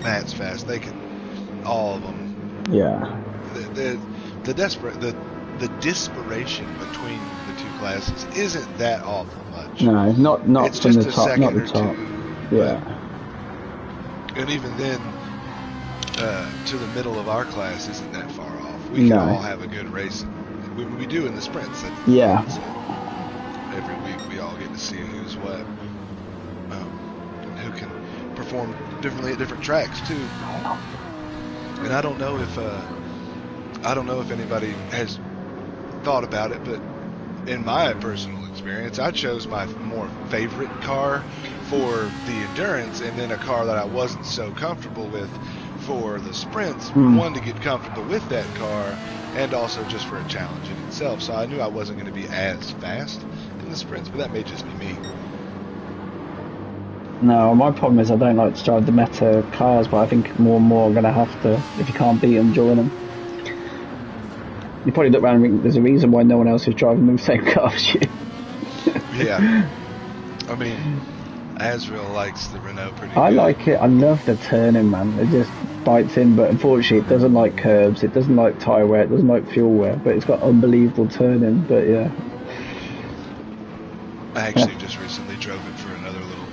Matt's fast. They can, all of them. Yeah. The desperation between the two classes isn't that awful much. No, not it's from just the a top, second not the or top. two. Yeah. And even then, to the middle of our class isn't that far off. We can all have a good race. We do in the sprints. Yeah. Every week we all get to see who's what, and who can perform differently at different tracks too. And I don't know if anybody has thought about it, but in my personal experience, I chose my more favorite car for the endurance, and then a car that I wasn't so comfortable with for the sprints. One, to get comfortable with that car, and also just for a challenge in itself. So I knew I wasn't going to be as fast in the sprints, but that may just be me. No, my problem is I don't like to drive the meta cars, but I think more and more I'm going to have to. If you can't beat them, join them. You probably look around and think there's a reason why no one else is driving the same car as you. Yeah. I mean, Azrael likes the Renault pretty I good. like it. I love the turning, man. It just bites in, but unfortunately it doesn't like curbs, it doesn't like tyre wear, it doesn't like fuel wear, but it's got unbelievable turning, but yeah. I actually just recently drove it for another little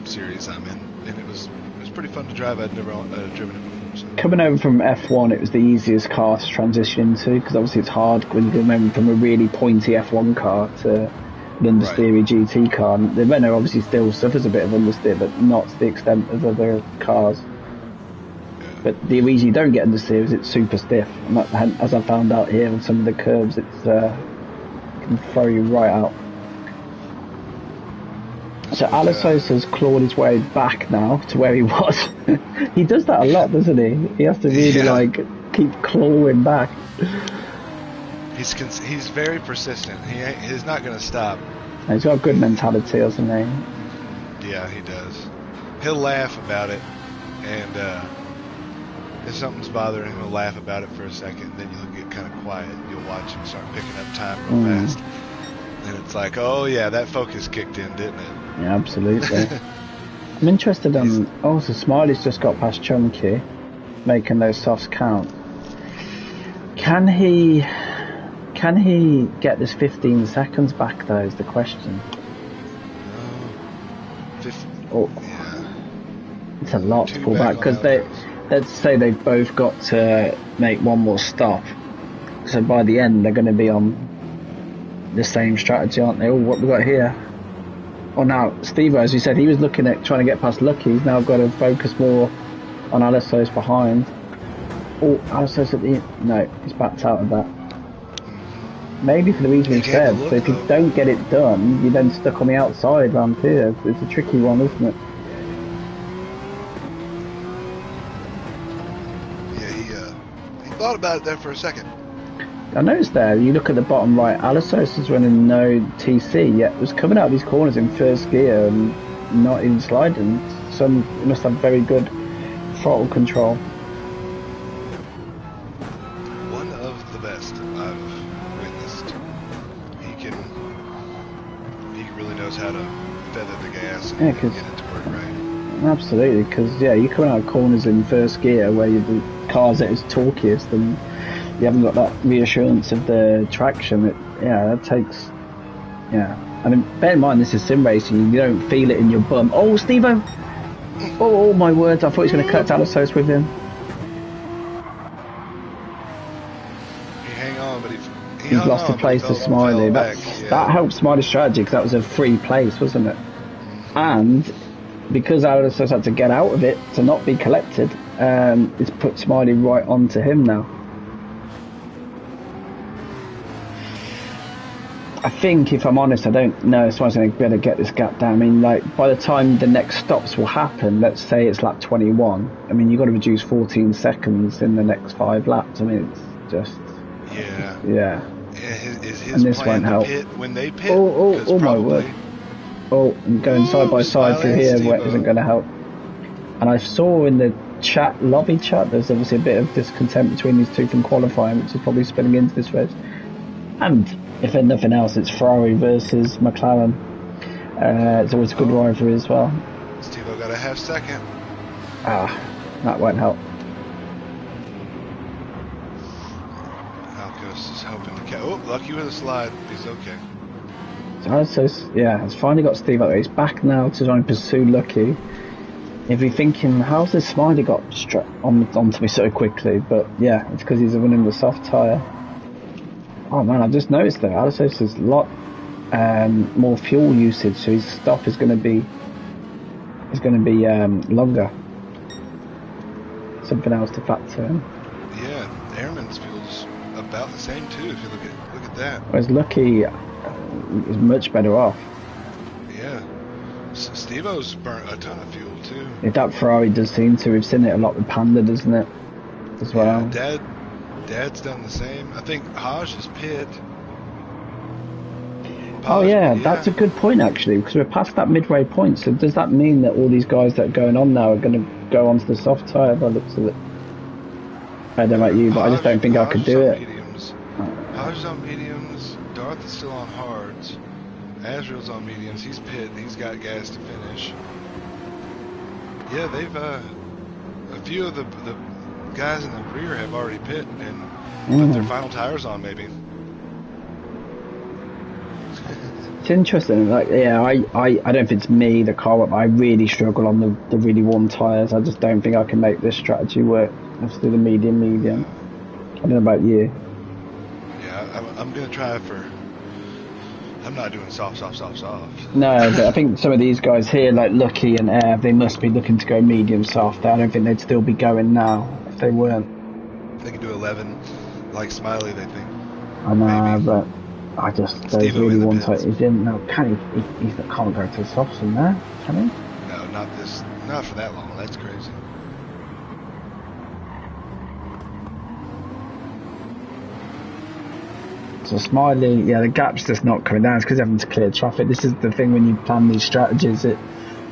series I'm in, and it was pretty fun to drive. I'd never driven it before. So. Coming over from F1, it was the easiest car to transition into, because obviously it's hard when you come over from a really pointy F1 car to an understeery GT car. And the Renault obviously still suffers a bit of understeer, but not to the extent of other cars. Yeah. But the reason you don't get understeer is it's super stiff. And that, as I found out here on some of the curbs, it's can throw you right out. So Alasos has clawed his way back now to where he was. He does that a lot, doesn't he? He has to really like keep clawing back. He's very persistent. He's not going to stop. He's got a good mentality, hasn't he? Yeah, he does. He'll laugh about it, and if something's bothering him, he'll laugh about it for a second. Then you'll get kind of quiet. You'll watch him start picking up time real fast. And it's like, oh yeah, that focus kicked in, didn't it? Yeah, absolutely. I'm interested in. Also, Smiley's just got past Chunky, making those softs count. Can he get this 15 seconds back? Though is the question. Yeah. It's a lot to pull back because let's say they've both got to make one more stop. So by the end, they're going to be on the same strategy, aren't they? Oh, what we got here? Oh, now Steve, as you said, he was looking at trying to get past Lucky. He's now got to focus more on Alasos behind. Oh, Alasos at the no, he's backed out of that. Maybe for the reason he said. So if you don't get it done, you're then stuck on the outside round here. It's a tricky one, isn't it? Yeah, he thought about it there for a second. I noticed there, you look at the bottom right, Alasos is running no TC, yet was coming out of these corners in first gear and not even sliding. So he must have very good throttle control. One of the best I've witnessed. He really knows how to feather the gas and get it to work right. Absolutely, because you're coming out of corners in first gear where the car's at its torquiest and you haven't got that reassurance of the traction. That takes. I mean, bear in mind this is sim racing. You don't feel it in your bum. Oh, Steve-O! Oh my words! I thought he was going to cut Alasos with him. He hang on, but he's lost the place to Smiley. That helped Smiley's strategy because that was a free place, wasn't it? And because Alasos had to get out of it to not be collected, it's put Smiley right onto him now. I think, if I'm honest, I don't know if someone's going to be able to get this gap down. I mean, like, by the time the next stops will happen, let's say it's lap 21, I mean, you've got to reduce 14 seconds in the next 5 laps. I mean, it's just... Yeah. Is his plan to pit when they pit? Oh my word. Oh, and going side by side through here isn't going to help. And I saw in the lobby chat, there's obviously a bit of discontent between these two from qualifying, which is probably spilling into this race. And if nothing else, it's Ferrari versus McLaren. It's always a good rivalry as well. Steve-O got a half second. That won't help. Alcos is hoping to catch. Oh, Lucky with a slide. He's okay. So it's finally got Steve-O. He's back now to try and pursue Lucky. If you're thinking, how's this Smiley got onto me so quickly? But yeah, it's because he's running the soft tyre. Oh man, I've just noticed that Alasos has a lot more fuel usage, so his stop is going to be longer. Something else to factor in. Yeah, Airman's fuel's about the same too. If you look at that. Whereas Lucky is much better off. Yeah, Steve-O's burnt a ton of fuel too. If that Ferrari does seem to, we've seen it a lot with Panda, doesn't it? As well. Yeah, Dad's done the same. I think Haj is pit. Oh yeah, that's a good point actually, because we're past that midway point. So does that mean that all these guys that are going on now are going to go onto the soft tyre by the looks of it? I don't know about you, but I just don't think I could do it. Hodge is on mediums. Darth is still on hards. Azrael's on mediums. He's pit. He's got gas to finish. Yeah, they've a few of the guys in the rear have already pit and put their final tires on, maybe. It's interesting. Like, yeah, I don't know if it's me, the car, but I really struggle on the really warm tyres. I just don't think I can make this strategy work. Let's do the medium. I don't know about you. Yeah, I'm gonna try for. I'm not doing soft. No, but I think some of these guys here, like Lucky and Air, they must be looking to go medium soft. I don't think they'd still be going now if they weren't. They can do 11, like Smiley. They think. I know, but I just those really warm tyres. He didn't know. Can he can't go to the softs in there, can he? No, not for that long. That's crazy. So Smiley, yeah, the gap's just not coming down. It's because having to clear traffic. This is the thing when you plan these strategies. That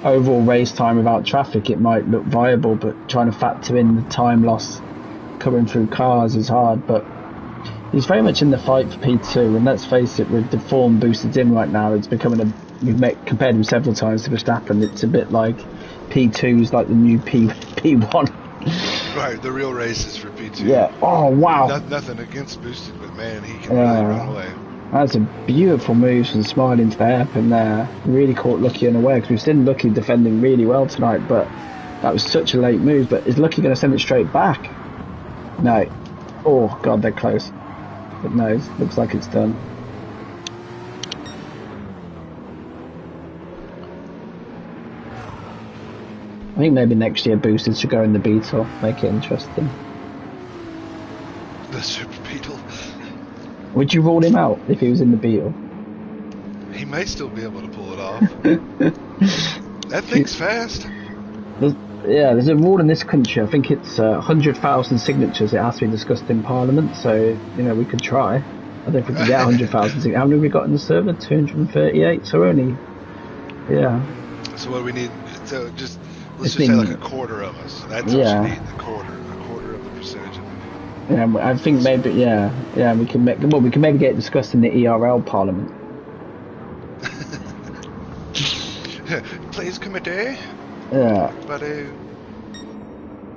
overall race time without traffic, it might look viable, but trying to factor in the time loss coming through cars is hard. But he's very much in the fight for P2, and let's face it, with the form boosted in right now, it's becoming we've compared him several times to Verstappen. It's a bit like P2 is like the new P1. Right, the real race is for P2. Yeah. Oh wow. Nothing against boosted, but man, he can really run away. That's a beautiful move from Smiley into the hairpin there. Really caught Lucky unaware, because we've seen Lucky defending really well tonight, but that was such a late move. But is Lucky going to send it straight back? No. Oh god, they're close. But no, it looks like it's done. I think maybe next year boosted should go in the Beetle, make it interesting. The Super Beetle. Would you rule him out if he was in the Beetle? He may still be able to pull it off. That thing's fast. There's a rule in this country. I think it's 100,000 signatures. It has to be discussed in Parliament. So we could try. I don't think we can get 100,000 signatures. How many have we got in the server? 238. So we're only, So what do we need? So let's just say like a quarter of us. That's what you need. A quarter of the percentage. Yeah, I think maybe we can maybe get it discussed in the ERL Parliament. Please, committee. Yeah. Buddy.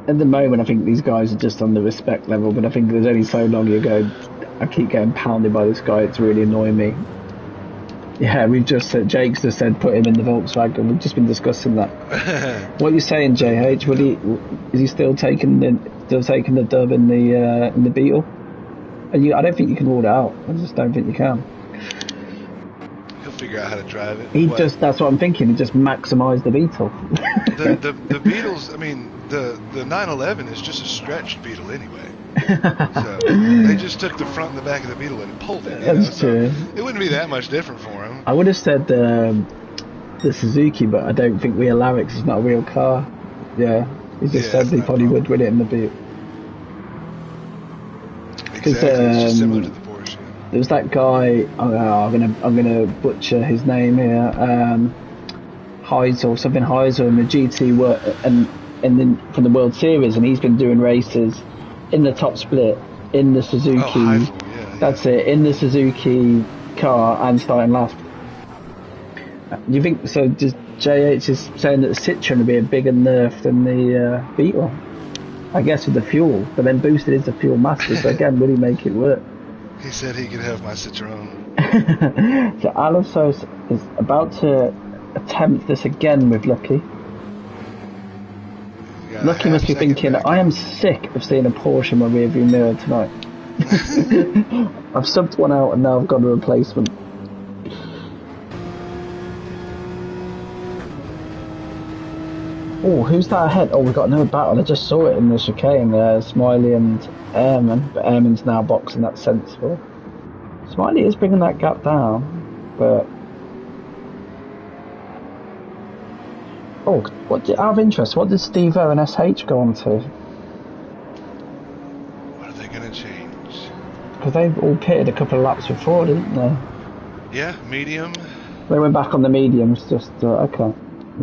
At the moment, I think these guys are just on the respect level, but I think there's only so long you go. I keep getting pounded by this guy. It's really annoying me. Yeah, we've just said, Jake's just said put him in the Volkswagen. We've just been discussing that. What are you saying, JH? Is he still taking the dub in the Beetle? I don't think you can rule it out. I just don't think you can. He'll figure out how to drive it. That's what I'm thinking. He just maximised the Beetle. the Beetles. I mean, the 911 is just a stretched Beetle anyway. So they just took the front and the back of the Beetle and pulled it. That's true. It wouldn't be that much different for him. I would have said the Suzuki, but I don't think we allow it because it's not a real car. Yeah, he just said he probably would with it in the Beetle. Exactly, it's just similar to the Porsche. There was that guy. I'm gonna butcher his name here. Heisel, something Heisel in the GT and then from the World Series, and he's been doing races in the top split in the Suzuki. That's it, in the Suzuki car and starting last. Do you think so? Just JH is saying that the Citroen will be a bigger nerf than the Beetle, I guess, with the fuel, but then boosted is the fuel master. So again, will he make it work? He said he could have my Citroen. So Alonso is about to attempt this again with Lucky. Lucky must be thinking, I am sick of seeing a Porsche in my rearview mirror tonight. I've subbed one out and now I've got a replacement. Oh, who's that ahead? Oh, we've got another battle. I just saw it in the chicane there. Smiley and Airman, but Airman's now boxing. That's sensible. Smiley is bringing that gap down, but out of interest, what did Steve-O and SH go on to? What are they going to change? Because they all pitted a couple of laps before, didn't they? Yeah, medium. They went back on the mediums, just, okay.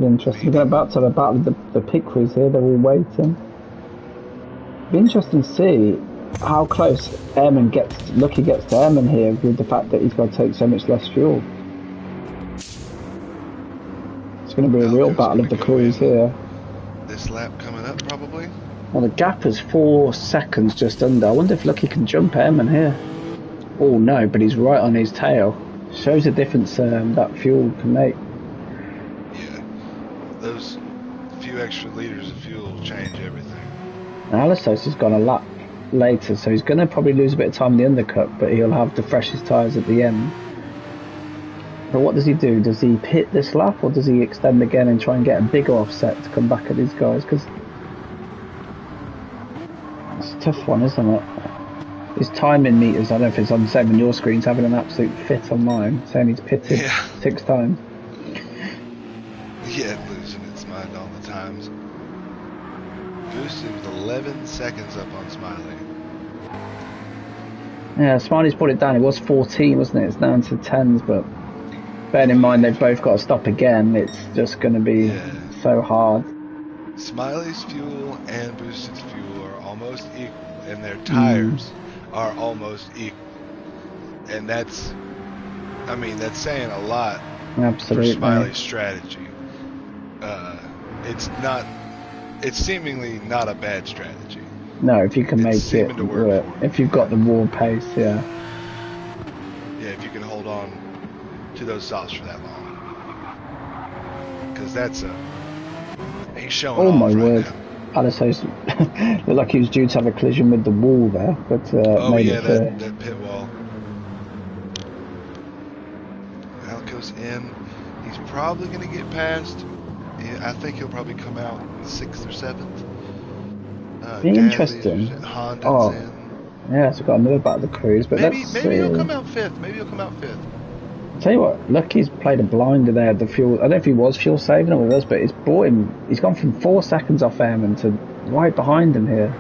Interesting. We're going back to the battle of the pit crews here, they're all waiting. Be interesting to see how close Lucky gets to Airman here with the fact that he's got to take so much less fuel. It's going to be a real battle of the crews here. This lap coming up, probably. Well, the gap is 4 seconds just under. I wonder if Lucky can jump Airman here. Oh no, but he's right on his tail. Shows the difference that fuel can make. Yeah, those few extra liters of fuel change everything. Now, Alistos has gone a lap later, so he's going to probably lose a bit of time in the undercut, but he'll have the freshest tyres at the end. But what does he do? Does he pit this lap, or does he extend again and try and get a bigger offset to come back at these guys? Because it's a tough one, isn't it? His timing meters, I don't know if it's on the same on your screens, having an absolute fit on mine, saying he's pitted 6 times. Yeah, losing its mind all the times. Boosted with 11 seconds up on Smiley. Yeah, Smiley's brought it down. It was 14, wasn't it? It's down to 10s, but bearing in mind they've both got to stop again, it's just going to be so hard. Smiley's fuel and Boosted's fuel are almost equal, and their tires are almost equal. And that's, I mean, that's saying a lot for Smiley's strategy. It's seemingly not a bad strategy. No, if you can make it work. If you've got the raw pace, yeah. Yeah, if you can hold on to those softs for that long. Because that's he's showing oh off my right word. now. Alistos looked like he was due to have a collision with the wall there, but made it clear. That pit wall. Alco's in. He's probably going to get past. I think he'll probably come out 6th or 7th. Be interesting. Honda's in. Yeah, so we've got another battle of the crews, but maybe he'll come out 5th. Maybe he'll come out 5th. Tell you what, Lucky's played a blinder there. The fuel. I don't know if he was fuel saving it with us, but it's brought him. He's gone from 4 seconds off Airman to right behind him here.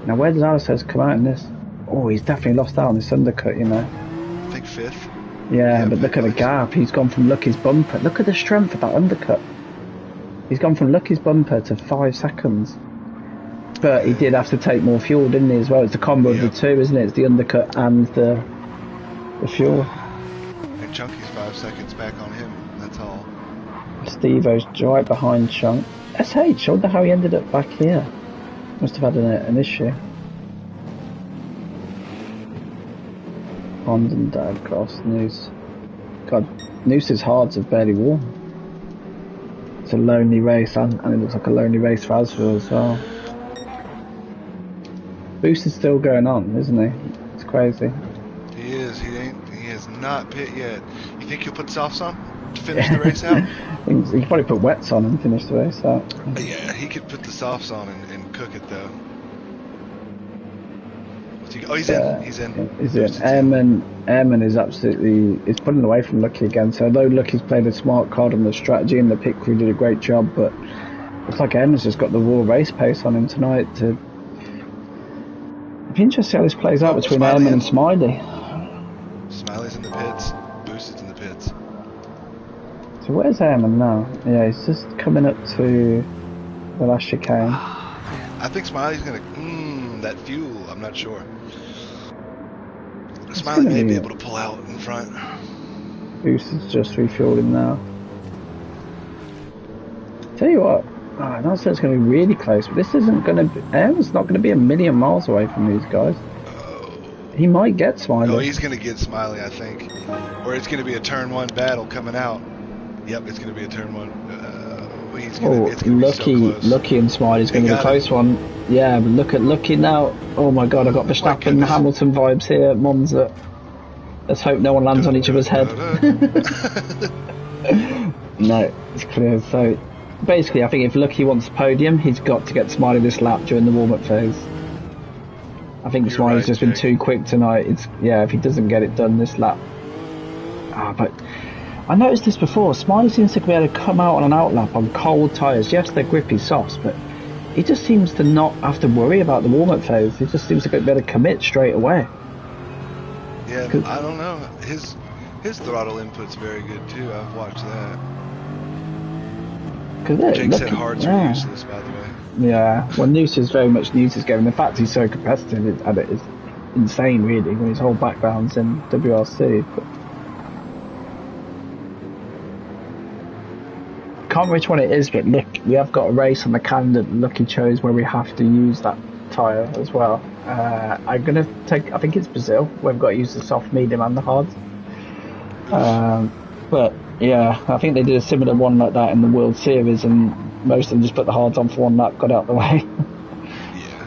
Now, where does Alistos come out in this? Oh, he's definitely lost out on this undercut, you know. I think 5th. Yeah, but look at the gap. He's gone from Lucky's bumper. Look at the strength of that undercut. He's gone from Lucky's bumper to 5 seconds. But he did have to take more fuel, didn't he, as well? It's the combo of the two, isn't it? It's the undercut and the fuel. And Chunky's 5 seconds back on him, that's all. Steve-O's right behind Chunk. SH, I wonder how he ended up back here. Must have had an issue. Bond and Dad cross Noose. God, Noose's hards have barely worn. It's a lonely race, and it looks like a lonely race for Asville as well. Boost is still going on, isn't he? It's crazy. He is. He has not pit yet. You think he'll put softs on to finish the race out? He could probably put wets on and finish the race out. Yeah, he could put the softs on and cook it though. He's in. He's in. Airman is absolutely is pulling away from Lucky again. So although Lucky's played a smart card on the strategy and the pit crew did a great job, but looks like Airman's just got the raw race pace on him tonight. It'd be interesting to see how this plays out between Airman and Smiley. Smiley's in the pits. Boosted's in the pits. So where's Airman now? Yeah, he's just coming up to the last chicane. I think Smiley's gonna that fuel. I'm not sure. Smiley may be able to pull out in front. Boost is just refueling now. Tell you what, that's it's going to be really close, but this isn't going to be, Airman's not going to be a million miles away from these guys. He might get Smiley. No, he's going to get Smiley, I think. Or it's going to be a turn 1 battle coming out. Yep, it's going to be a turn 1. It's going to be so close. Lucky and Smiley's going to be a close one. Yeah, but look at Lucky now. Oh my god, I got Verstappen and Hamilton vibes here at Monza. Let's hope no one lands on each other's head. No, it's clear. So basically, I think if Lucky wants the podium, he's got to get Smiley this lap during the warm-up phase. I think Smiley's just been too quick tonight. If he doesn't get it done this lap. But I noticed this before. Smiley seems to be able to come out on an outlap on cold tyres. Yes, they're grippy softs, but he just seems to not have to worry about the warm-up phase. He just seems to be able to commit straight away. Yeah, I don't know. His His throttle input's very good too. I've watched that. Jake said hards are useless, by the way. Yeah, well, Noose is very much Noose's game. The fact he's so competitive at it is insane, really. When his whole background's in WRC. But can't remember which one it is, but look, we have got a race on the calendar that Lucky chose where we have to use that tyre as well. I'm gonna take. I think it's Brazil. Where we've got to use the soft, medium, and the hard. But yeah, I think they did a similar one like that in the World Series, and most of them just put the hards on for one lap, got out of the way. Yeah,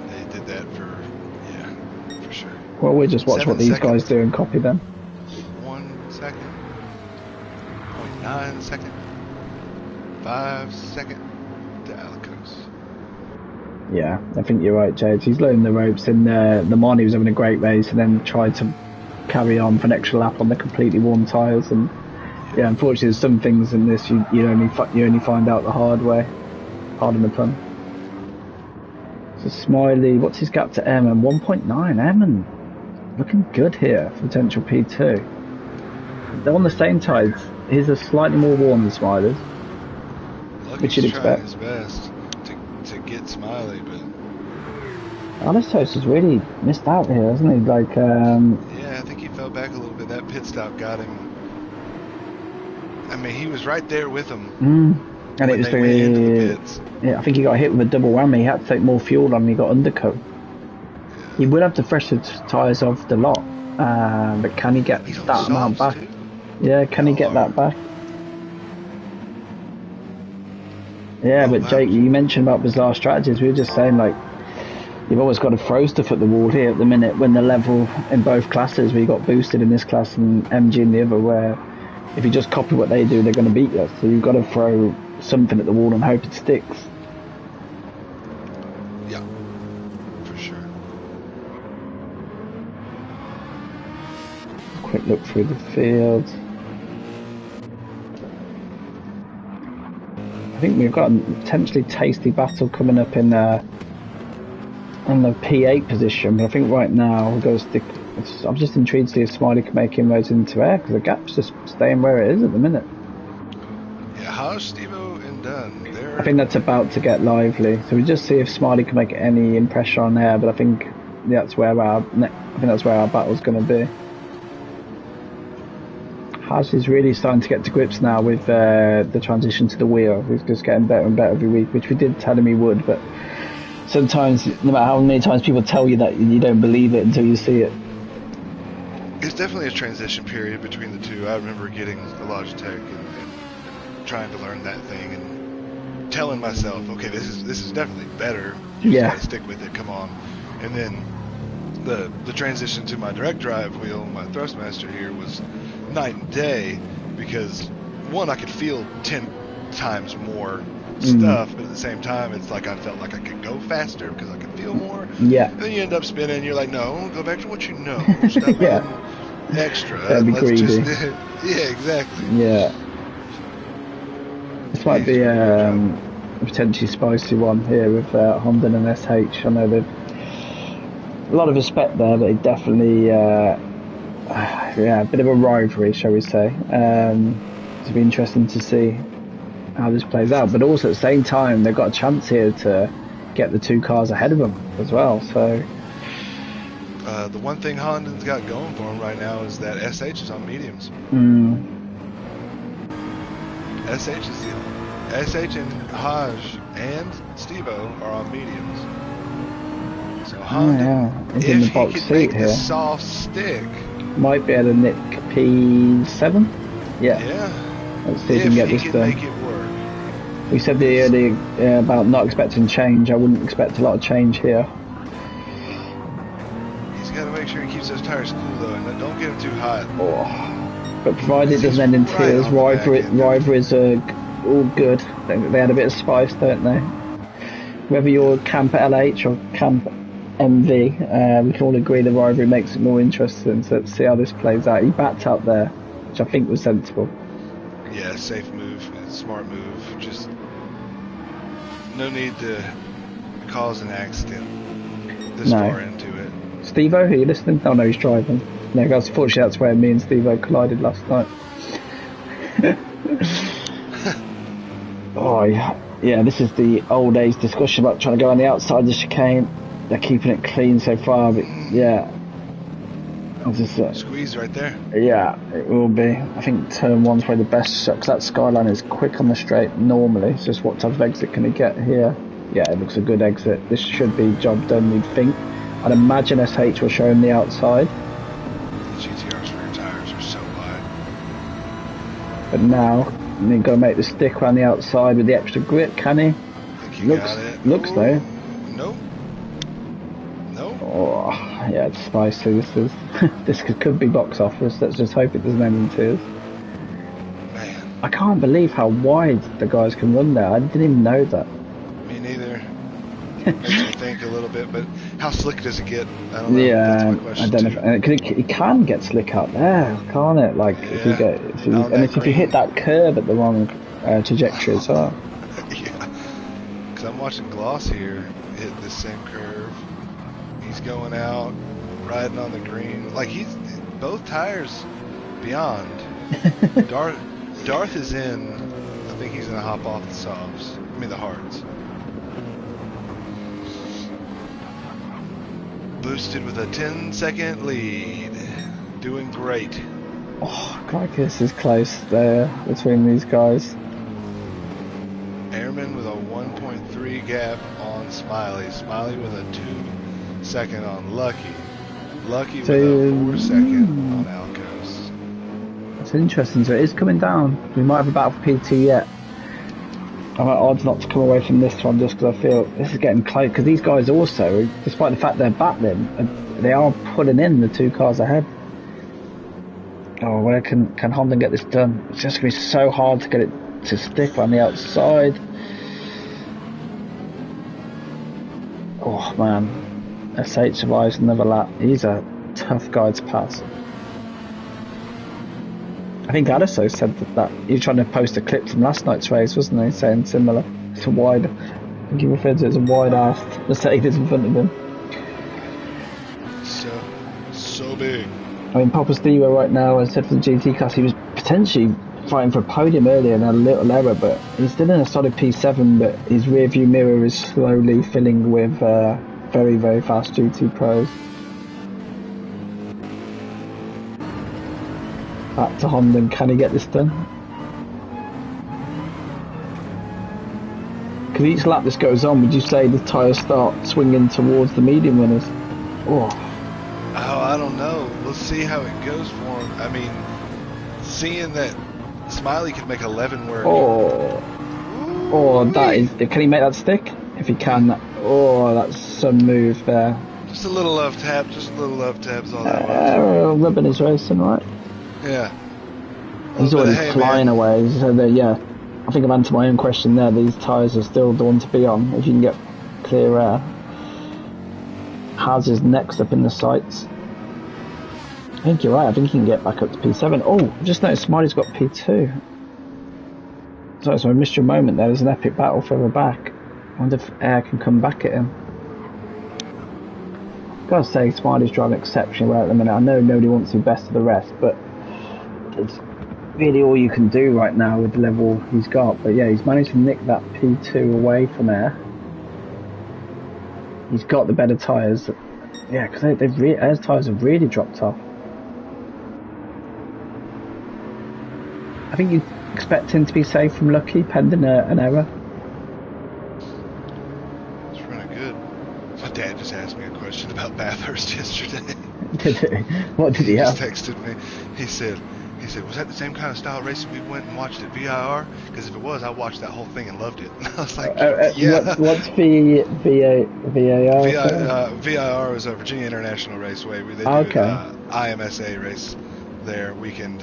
they did that for sure. Well, we'll just watch 7 what these seconds. guys do and copy them. 1 second. 0.9 second. 5 second to Alicos. Yeah, I think you're right, James. He's learning the ropes. In the Mani was having a great race, and then tried to carry on for an extra lap on the completely worn tyres. And yeah, unfortunately, there's some things in this you only find out the hard way. Pardon the pun. So Smiley, what's his gap to Eamon? 1.9. Eamon looking good here for potential P2. They're on the same tyres. His are slightly more worn than Smiley's, which you'd expect. His best to get Smiley, but Alistos has really missed out here, hasn't he? Like, yeah, I think he fell back a little bit. That pit stop got him. I mean, he was right there with him. And it was into the pits. Yeah, I think he got hit with a double whammy. He had to take more fuel on, and he got undercut. Yeah. He would have to fresh the tyres off the lot, but can he get that amount back? Too? Yeah, can he get that back? Yeah, but Jake, you mentioned about bizarre strategies. We were just saying, like, you've always got to throw stuff at the wall here at the minute when the level in both classes, where you got boosted in this class and MG in the other, where if you just copy what they do, they're going to beat you. So you've got to throw something at the wall and hope it sticks. Yeah, for sure. Quick look through the field. I think we've got a potentially tasty battle coming up in the P8 position, but I think right now we've got to stick. I'm just intrigued to see if Smiley can make inroads into air, because the gap's just staying where it is at the minute. Yeah, Haj, Stevo, and Dunn. I think that's about to get lively. So we just see if Smiley can make any impression on air, but I think that's where our battle's going to be. Haj is really starting to get to grips now with the transition to the wheel. He's just getting better and better every week, which we did tell him he would, but sometimes, no matter how many times people tell you that, you don't believe it until you see it. It's definitely a transition period between the two. I remember getting a Logitech and trying to learn that thing and telling myself, okay, this is definitely better. You just gotta stick with it, come on. And then the transition to my direct drive wheel, my Thrustmaster here, was night and day, because one, I could feel 10 times more stuff, but at the same time, it's like I felt like I could go faster because I could feel more. Yeah. And then you end up spinning, and you're like, no, go back to what you know. Stop extra. That'd be greedy. Yeah, exactly. Yeah. This might be a potentially spicy one here with Honda and SH. I know they've a lot of respect there, but it definitely, a bit of a rivalry, shall we say. It'll be interesting to see how this plays out, but also at the same time, they've got a chance here to get the two cars ahead of them as well. So the one thing Honda's got going for them right now is that SH is on mediums. SH and Haj and Stevo are on mediums. So Honda, if in the he box could seat make here, the soft stick, might be able to nick P7. Yeah. Let's see if we can get this done. Make it work. We said earlier about not expecting change. I wouldn't expect a lot of change here. He's got to make sure he keeps those tires cool though, and don't get them too hot. But provided it doesn't end in tears, rivalries are all good. They had a bit of spice, don't they? Whether you're Camp LH or Camp MV, we can all agree the rivalry makes it more interesting. So let's see how this plays out. He backed up there, which I think was sensible. Yeah, safe move, smart move. Just no need to cause an accident this far into it. Stevo, are you listening? Oh no, he's driving. No, unfortunately, that's where me and Steve-O collided last night. Oh, yeah, this is the old age discussion about trying to go on the outside of the chicane. They're keeping it clean so far, but yeah. Squeeze right there. Yeah, it will be. I think turn one's probably the best shot, because that skyline is quick on the straight normally. It's just what type of exit can it get here? Yeah, it looks a good exit. This should be job done, you'd think. I'd imagine SH will show him the outside. The GTR's rear tires are so wide. But now, you've got to make the stick around the outside with the extra grip, can he? I think he got it. Looks though. Nope. Oh, yeah, it's spicy. This could be box office. Let's just hope it doesn't end in tears. Man. I can't believe how wide the guys can run there. I didn't even know that. Me neither. Makes me think a little bit, but how slick does it get? I don't know. Yeah, That's my I don't know. It can get slick out there, can't it? Like yeah. if you hit that curve at the wrong trajectory as well. Yeah, because I'm watching Gloss here hit this same curve. He's going out, riding on the green. Like he's both tires beyond. Darth is in. I think he's gonna hop off the softs. I mean the hards. Boosted with a 10-second lead. Doing great. Oh, God, this is close there between these guys. Airman with a 1.3 gap on Smiley. Smiley with a 2-second on Lucky. Lucky with a 4-second on Alcos. That's interesting. So it is coming down. We might have a battle for P2 yet. I'm at odds not to come away from this one just because I feel this is getting close. Because these guys also, despite the fact they're battling, they are pulling in the 2 cars ahead. Oh, where can Honda get this done? It's just going to be so hard to get it to stick on the outside. Oh man, SH survives another lap. He's a tough guy to pass. I think Adasso said that he was trying to post a clip from last night's race, wasn't he? Saying similar. It's a wide. I think he referred to it as a wide-assed Mercedes in front of him. So big. I mean, Papa Steve right now, as I said for the GT class, he was potentially fighting for a podium earlier and had a little error, but he's still in a solid P7, but his rear view mirror is slowly filling with very, very fast GTPros. Back to Honda, can he get this done? Because each lap this goes on, would you say the tyres start swinging towards the medium runners? Oh, I don't know. We'll see how it goes for him. I mean, seeing that Smiley could make 11 where... that is... Can he make that stick? If he can, that's some move there. Just a little love tap, is all that was. Rubbing his racing, right? Yeah. He's already flying away, so yeah. I think I've answered my own question there. These tyres are still the one to be on if you can get clear air. Haas is next up in the sights. I think you're right, I think he can get back up to P7. Oh, I've just noticed Smiley's got P2. Sorry, so I missed your moment there. There's an epic battle further back. I wonder if air can come back at him. Gotta say, Smiley's driving exceptionally well at the minute. I know nobody wants to be best of the rest, but it's really all you can do right now with the level he's got. But yeah, he's managed to nick that P2 away from air. He's got the better tyres. Yeah, because Air's tyres have really dropped off. I think you expect him to be safe from Lucky, pending an error. It's running good. My dad just asked me a question about Bathurst yesterday. Did he? What did he ask? He just texted me. He said, was that the same kind of style racing we went and watched at VIR? Because if it was, I watched that whole thing and loved it. And I was like, yeah. What's VIR? VIR is a Virginia International Raceway. They do IMSA race there weekend.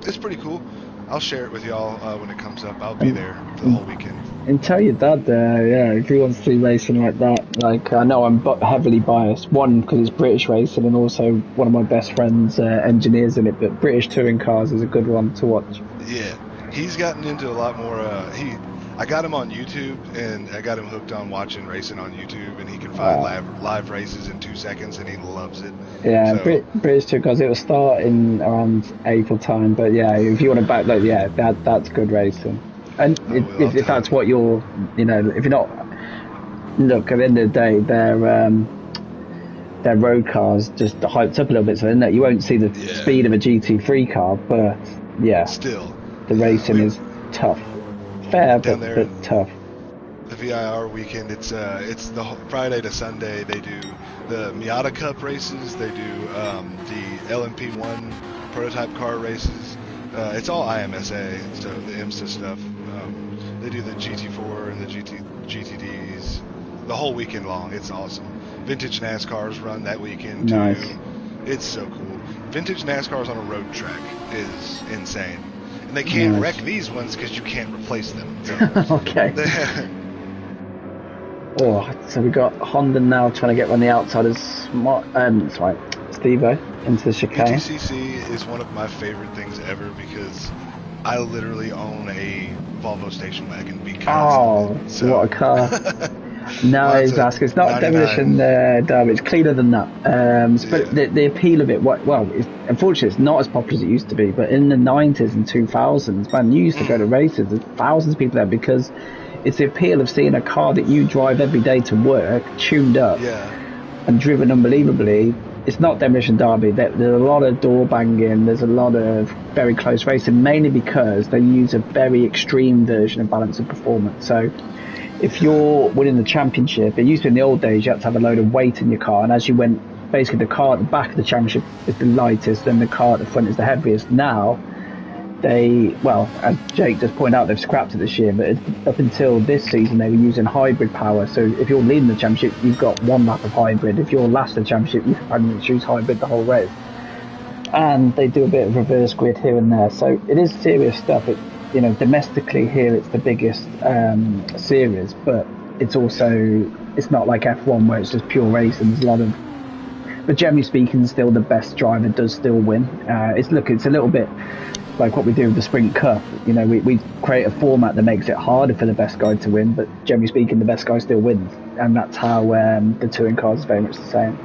It's pretty cool. I'll share it with y'all when it comes up. I'll be there the whole weekend. And tell your dad if he wants to do racing like that. Like, I know I'm heavily biased. One, because it's British racing, and also one of my best friends engineers in it. But British touring cars is a good one to watch. Yeah. he's gotten into a lot more. I got him on YouTube, and I got him hooked on watching racing on YouTube, and he can find live races in 2 seconds, and he loves it. Yeah, So, British too, because it will start in around April time. But yeah, if you want to backload, yeah, that's good racing. And if that's what you're, you know, if you're not, look, at the end of the day, their road cars just hyped up a little bit, so that you won't see the speed of a GT3 car, but yeah, still, the racing is tough. Fair, but tough. The VIR weekend, it's the Friday to Sunday. They do the Miata Cup races. They do the LMP1 prototype car races. It's all IMSA, so the IMSA stuff. They do the GT4 and the GTDs the whole weekend long. It's awesome. Vintage NASCARs run that weekend too. Nice. It's so cool. Vintage NASCARs on a road track is insane. And they can't wreck these ones because you can't replace them. So okay. So we got Honda now trying to get on the outside of Steve-O into the chicane. BTCC is one of my favorite things ever because I literally own a Volvo station wagon because what a car. No, it's asking. It's not 99. Demolition Derby. It's cleaner than that. But the appeal of it, unfortunately, it's not as popular as it used to be. But in the 90s and 2000s, man, you used to go to races. There's thousands of people there because it's the appeal of seeing a car that you drive every day to work, tuned up, and driven unbelievably. It's not Demolition Derby. There's a lot of door banging. There's a lot of very close racing, mainly because they use a very extreme version of balance of performance. So if you're winning the championship, it used to be in the old days, you had to have a load of weight in your car, and as you went, basically the car at the back of the championship is the lightest, then the car at the front is the heaviest. Now, as Jake just pointed out, they've scrapped it this year, but up until this season, they were using hybrid power. So if you're leading the championship, you've got one lap of hybrid. If you're last in the championship, you can choose hybrid the whole race. And they do a bit of reverse grid here and there. So it is serious stuff. Domestically here it's the biggest series, but it's not like F1 where it's just pure racing. There's a lot of, but generally speaking, still the best driver does still win. It's a little bit like what we do with the Sprint Cup. We create a format that makes it harder for the best guy to win, but generally speaking, the best guy still wins, and that's how the touring cars is very much the same.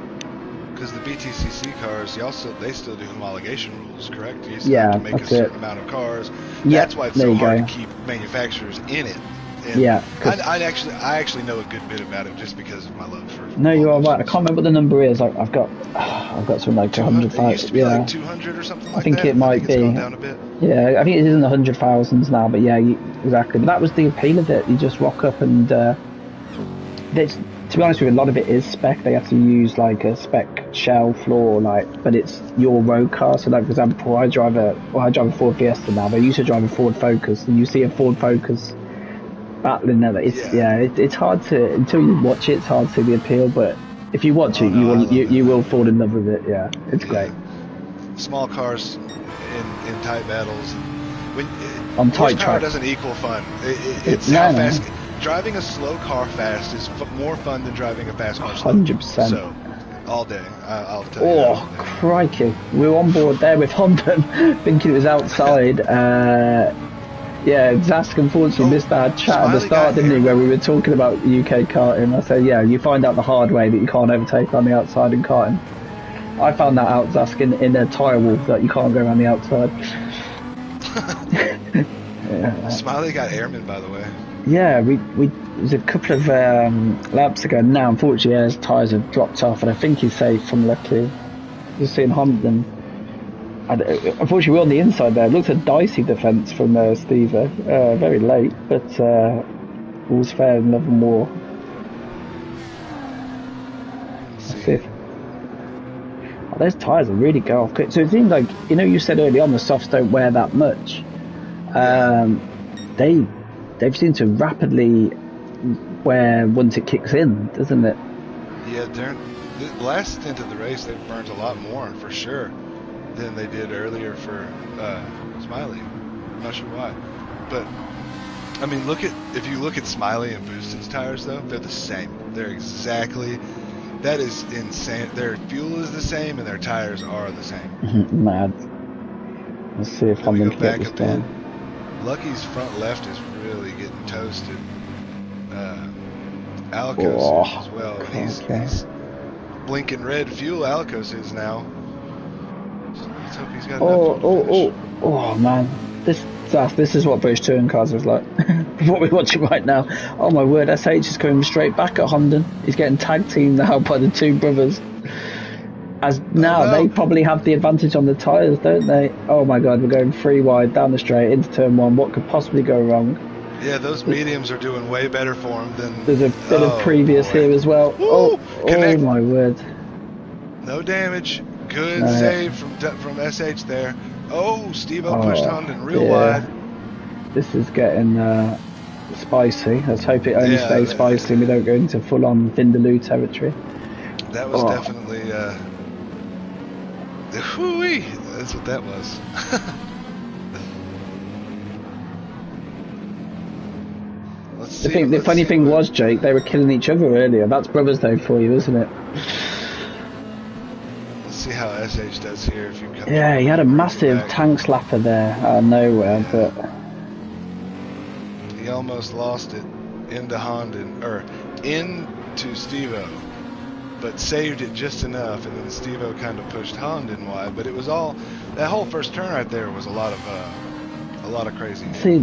Because the BTCC cars, they still do homologation rules, correct? You still have to make a certain amount of cars. That's why it's so hard to keep manufacturers in it. And I actually know a good bit about it just because of my love for. No, you are right. I can't remember what the number is. I've got something like 100,000. It used to be like 200 or something like that. I think it might be. It's gone down a bit. Yeah, I think it is in the 100,000s now. But yeah, exactly. But that was the appeal of it. You just rock up and to be honest with you, a lot of it is spec. They have to use like a spec shell floor, but it's your road car. So like for example, I drive a Ford Fiesta now. They used to drive a Ford Focus, and you see a Ford Focus battling there. It's hard to, until you watch it, it's hard to see the appeal. But if you watch it, you will fall in love with it. Yeah, it's great. Small cars in tight battles. On tight car doesn't equal fun. It's how fast. Driving a slow car fast is more fun than driving a fast car slow. 100%. So, all day, I'll tell you. Oh, crikey. We were on board there with Honda, thinking it was outside. Zask unfortunately missed our chat at the start, didn't he, where we were talking about UK karting. I said, you find out the hard way that you can't overtake on the outside in karting. I found that out, Zask, in a tyre wall, that you can't go around the outside. Smiley got airman, by the way. Yeah, it was a couple of laps ago now. Unfortunately, his tyres have dropped off, and I think he's safe from lucky. Just seeing Honda. Unfortunately, we're on the inside there. It looks a dicey defence from Steve. Very late, but all's fair in love and war. Let's see. Those tyres are really go off quick. So it seems like, you said early on the softs don't wear that much. They've seemed to rapidly wear once it kicks in, doesn't it? Yeah, the last stint of the race, they burnt a lot more, for sure, than they did earlier for Smiley. I'm not sure why. But, I mean, if you look at Smiley and Boosted's tires, though, they're the same. That is insane. Their fuel is the same, and their tires are the same. Mad. Let's see if I'm going to get this done. Lucky's front left is really getting toasted. Alicos Oh, is as well. okay. He's blinking red fuel. Alicos is now. Let's hope he's got enough fuel to finish. Oh man, this is what British touring cars is like. What we're watching right now. Oh my word, SH is coming straight back at Honda. He's getting tag teamed now by the two brothers. As now they probably have the advantage on the tyres, don't they? Oh my god, we're going 3 wide down the straight into turn 1. What could possibly go wrong? Yeah, those mediums are doing way better for him than. There's a bit of previous here as well. Woo! Oh my word! No damage. Good save from SH there. Oh, Steve-O pushed Honda real wide. This is getting spicy. Let's hope it only stays spicy and we don't go into full-on Vindaloo territory. That was definitely. Whoo-wee! That's what that was. The funny thing was, Jake, they were killing each other earlier. That's Brothers Day for you, isn't it? Let's see how SH does here. If you come he had a massive tank slapper there out of nowhere, but he almost lost it into Honda or into Steve-O, but saved it just enough, and then Steve-O kind of pushed Honda wide. But it was all that whole first turn right there was a lot of crazy. See,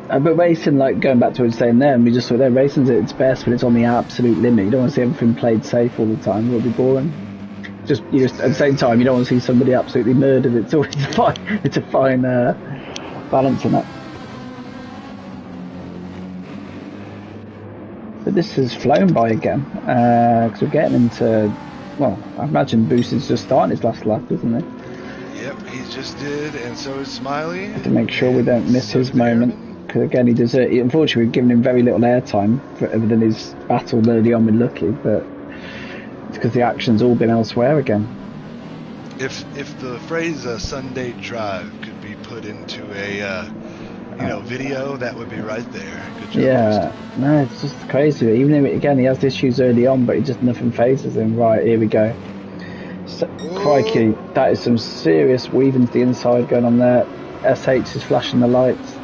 but racing, like going back to what you were saying there, and we just saw there, racing's at its best when it's on the absolute limit. You don't want to see everything played safe all the time. It would be boring. Just at the same time, you don't want to see somebody absolutely murdered. It's always fine. It's a fine balance in that. But this has flown by again because we're getting into. Well, I imagine Boost is just starting his last lap, isn't it? Yep, he just did, and so is Smiley. To make sure we don't miss his moment. Because again, unfortunately, we've given him very little airtime other than his battle early on with Lucky, but it's because the action's all been elsewhere again. If the phrase Sunday drive could be put into a video, that would be right there. Good job. Yeah, no, it's just crazy. Even if, again, he has issues early on, but nothing phases him. Right, here we go. So, crikey, that is some serious weaving to the inside going on there. SH is flashing the lights.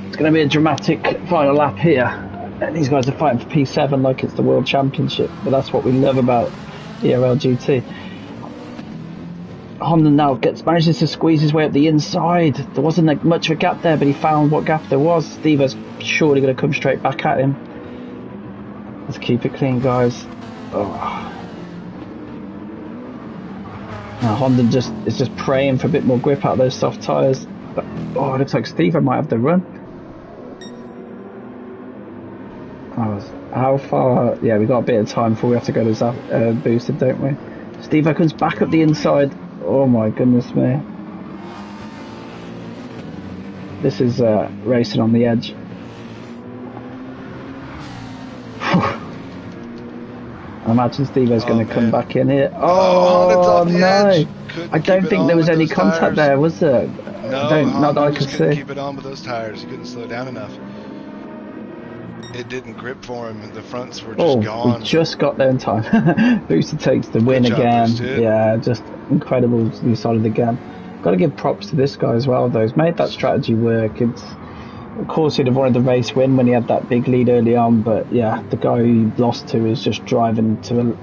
It's going to be a dramatic final lap here. And these guys are fighting for P7 like it's the World Championship, but that's what we love about ERL GT. Honda now manages to squeeze his way up the inside. There wasn't like much of a gap there, but he found what gap there was. Steve-O's surely going to come straight back at him. Let's keep it clean, guys. Now Honda is just praying for a bit more grip out of those soft tyres. But it looks like Steve-O might have the run. How far? Yeah, we got a bit of time before we have to go to boosted, don't we? Steve-O comes back up the inside. Oh my goodness me. This is racing on the edge. I imagine Steve-O's going to come back in here. Oh no! I don't think there was any contact there, was there? No, not that I could see. Keep it on with those tires. He couldn't slow down enough. It didn't grip for him. The fronts were just gone. We just got there in time. Boosted takes the win again. Boosted. Yeah, just incredible solid again. Got to give props to this guy as well, though. He's made that strategy work. Of course, he'd have wanted the race win when he had that big lead early on, but yeah, the guy who he lost to is just driving to an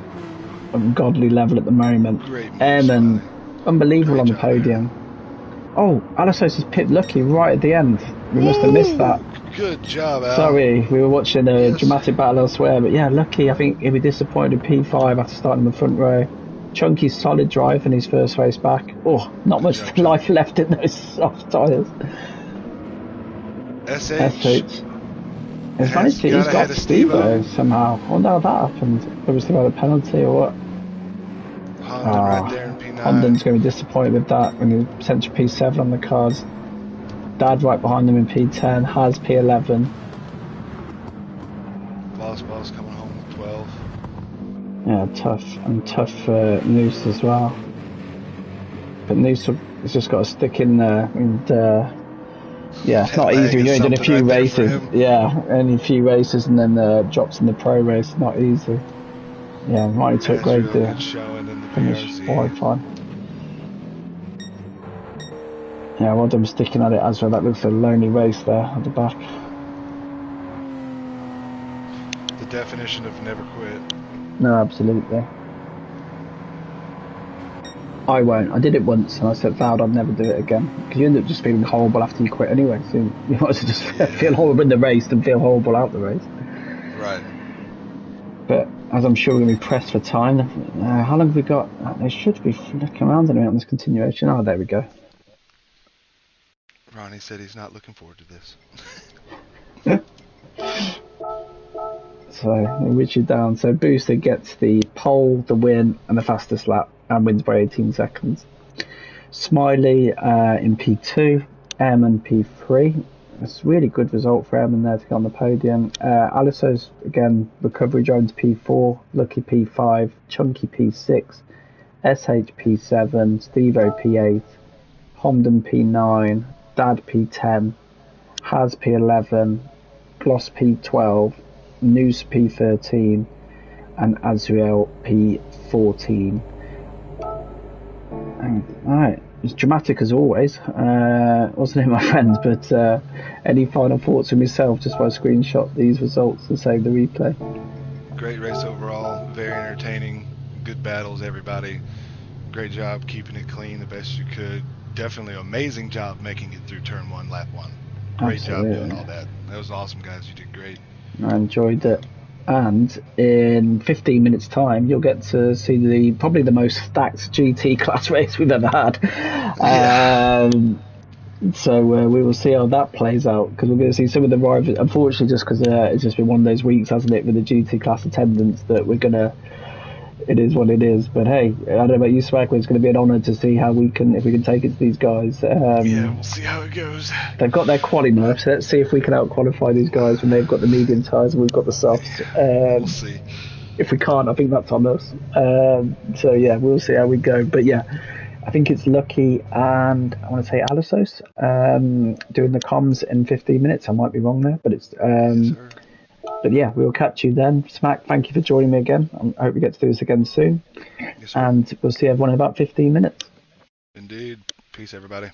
ungodly level at the moment. Airman, unbelievable on the podium. Oh, Alisos has pipped Lucky right at the end. We must have missed that. Good job, Al. Sorry, we were watching a dramatic battle elsewhere, but yeah, Lucky, I think he'll be disappointed in P5 after starting in the front row. Chunky's solid drive in his first race back. Not much life left in those soft tyres. SH. He's got Steve-O somehow. I wonder how that happened. Obviously by the penalty or what. Honda right there in P9. Honda's going to be disappointed with that when he sent to P7 on the cards. Dad right behind him in P10, has P11. Ball's coming home with 12. Yeah, tough for Noose as well. But Noose has just got to stick in there and it's not easy. You've only done a few races. Yeah, only a few races and then drops in the pro race. Not easy. Yeah, might have took great to finish quite fine. Yeah, well done sticking at it as well. That looks a lonely race there at the back. The definition of never quit. No, absolutely. I won't. I did it once and I said vowed I'd never do it again. Because you end up just feeling horrible after you quit anyway. So you might as well just feel horrible in the race than feel horrible out the race. Right. But as I'm sure we're going to be pressed for time, how long have we got? They should be looking around anyway on this continuation. Oh, there we go. Ronnie said he's not looking forward to this. So, Richard down. So, Booster gets the pole, the win, and the fastest lap, and wins by 18 seconds. Smiley in P2, Ehrman P3. That's a really good result for Ehrman there to get on the podium. Alisso's, again, recovery joins P4, Lucky P5, Chunky P6, SH P7, Stevo P8, Homden P9, Dad P10, Haz P11, Gloss P12, Noose P13, and Azriel P14. Alright, it's dramatic as always, wasn't it, my friends? But any final thoughts from yourself just while I screenshot these results and save the replay? Great race overall, very entertaining, good battles, everybody. Great job keeping it clean the best you could. Definitely amazing job making it through turn 1, lap 1. Great Absolutely. job doing all that. That was awesome, guys. You did great. I enjoyed it. And in 15 minutes time you'll get to see probably the most stacked GT class race we've ever had. So we will see how that plays out, because we're going to see some of the rivals, unfortunately, just because it's just been one of those weeks, hasn't it, with the GT class attendance, that it is what it is. But hey, I don't know about you, Swag, it's going to be an honour to see how if we can take it to these guys. Yeah, we'll see how it goes. They've got their quali nerfs, so let's see if we can out-qualify these guys when they've got the medium tyres and we've got the softs. We'll see. If we can't, I think that's on us. So yeah, we'll see how we go. But yeah, I think it's Lucky and I want to say Alissos doing the comms in 15 minutes. I might be wrong there, but it's... Yes, but yeah, we'll catch you then. Smack, thank you for joining me again. I hope we get to do this again soon. Yes, sir. And we'll see everyone in about 15 minutes. Indeed. Peace, everybody.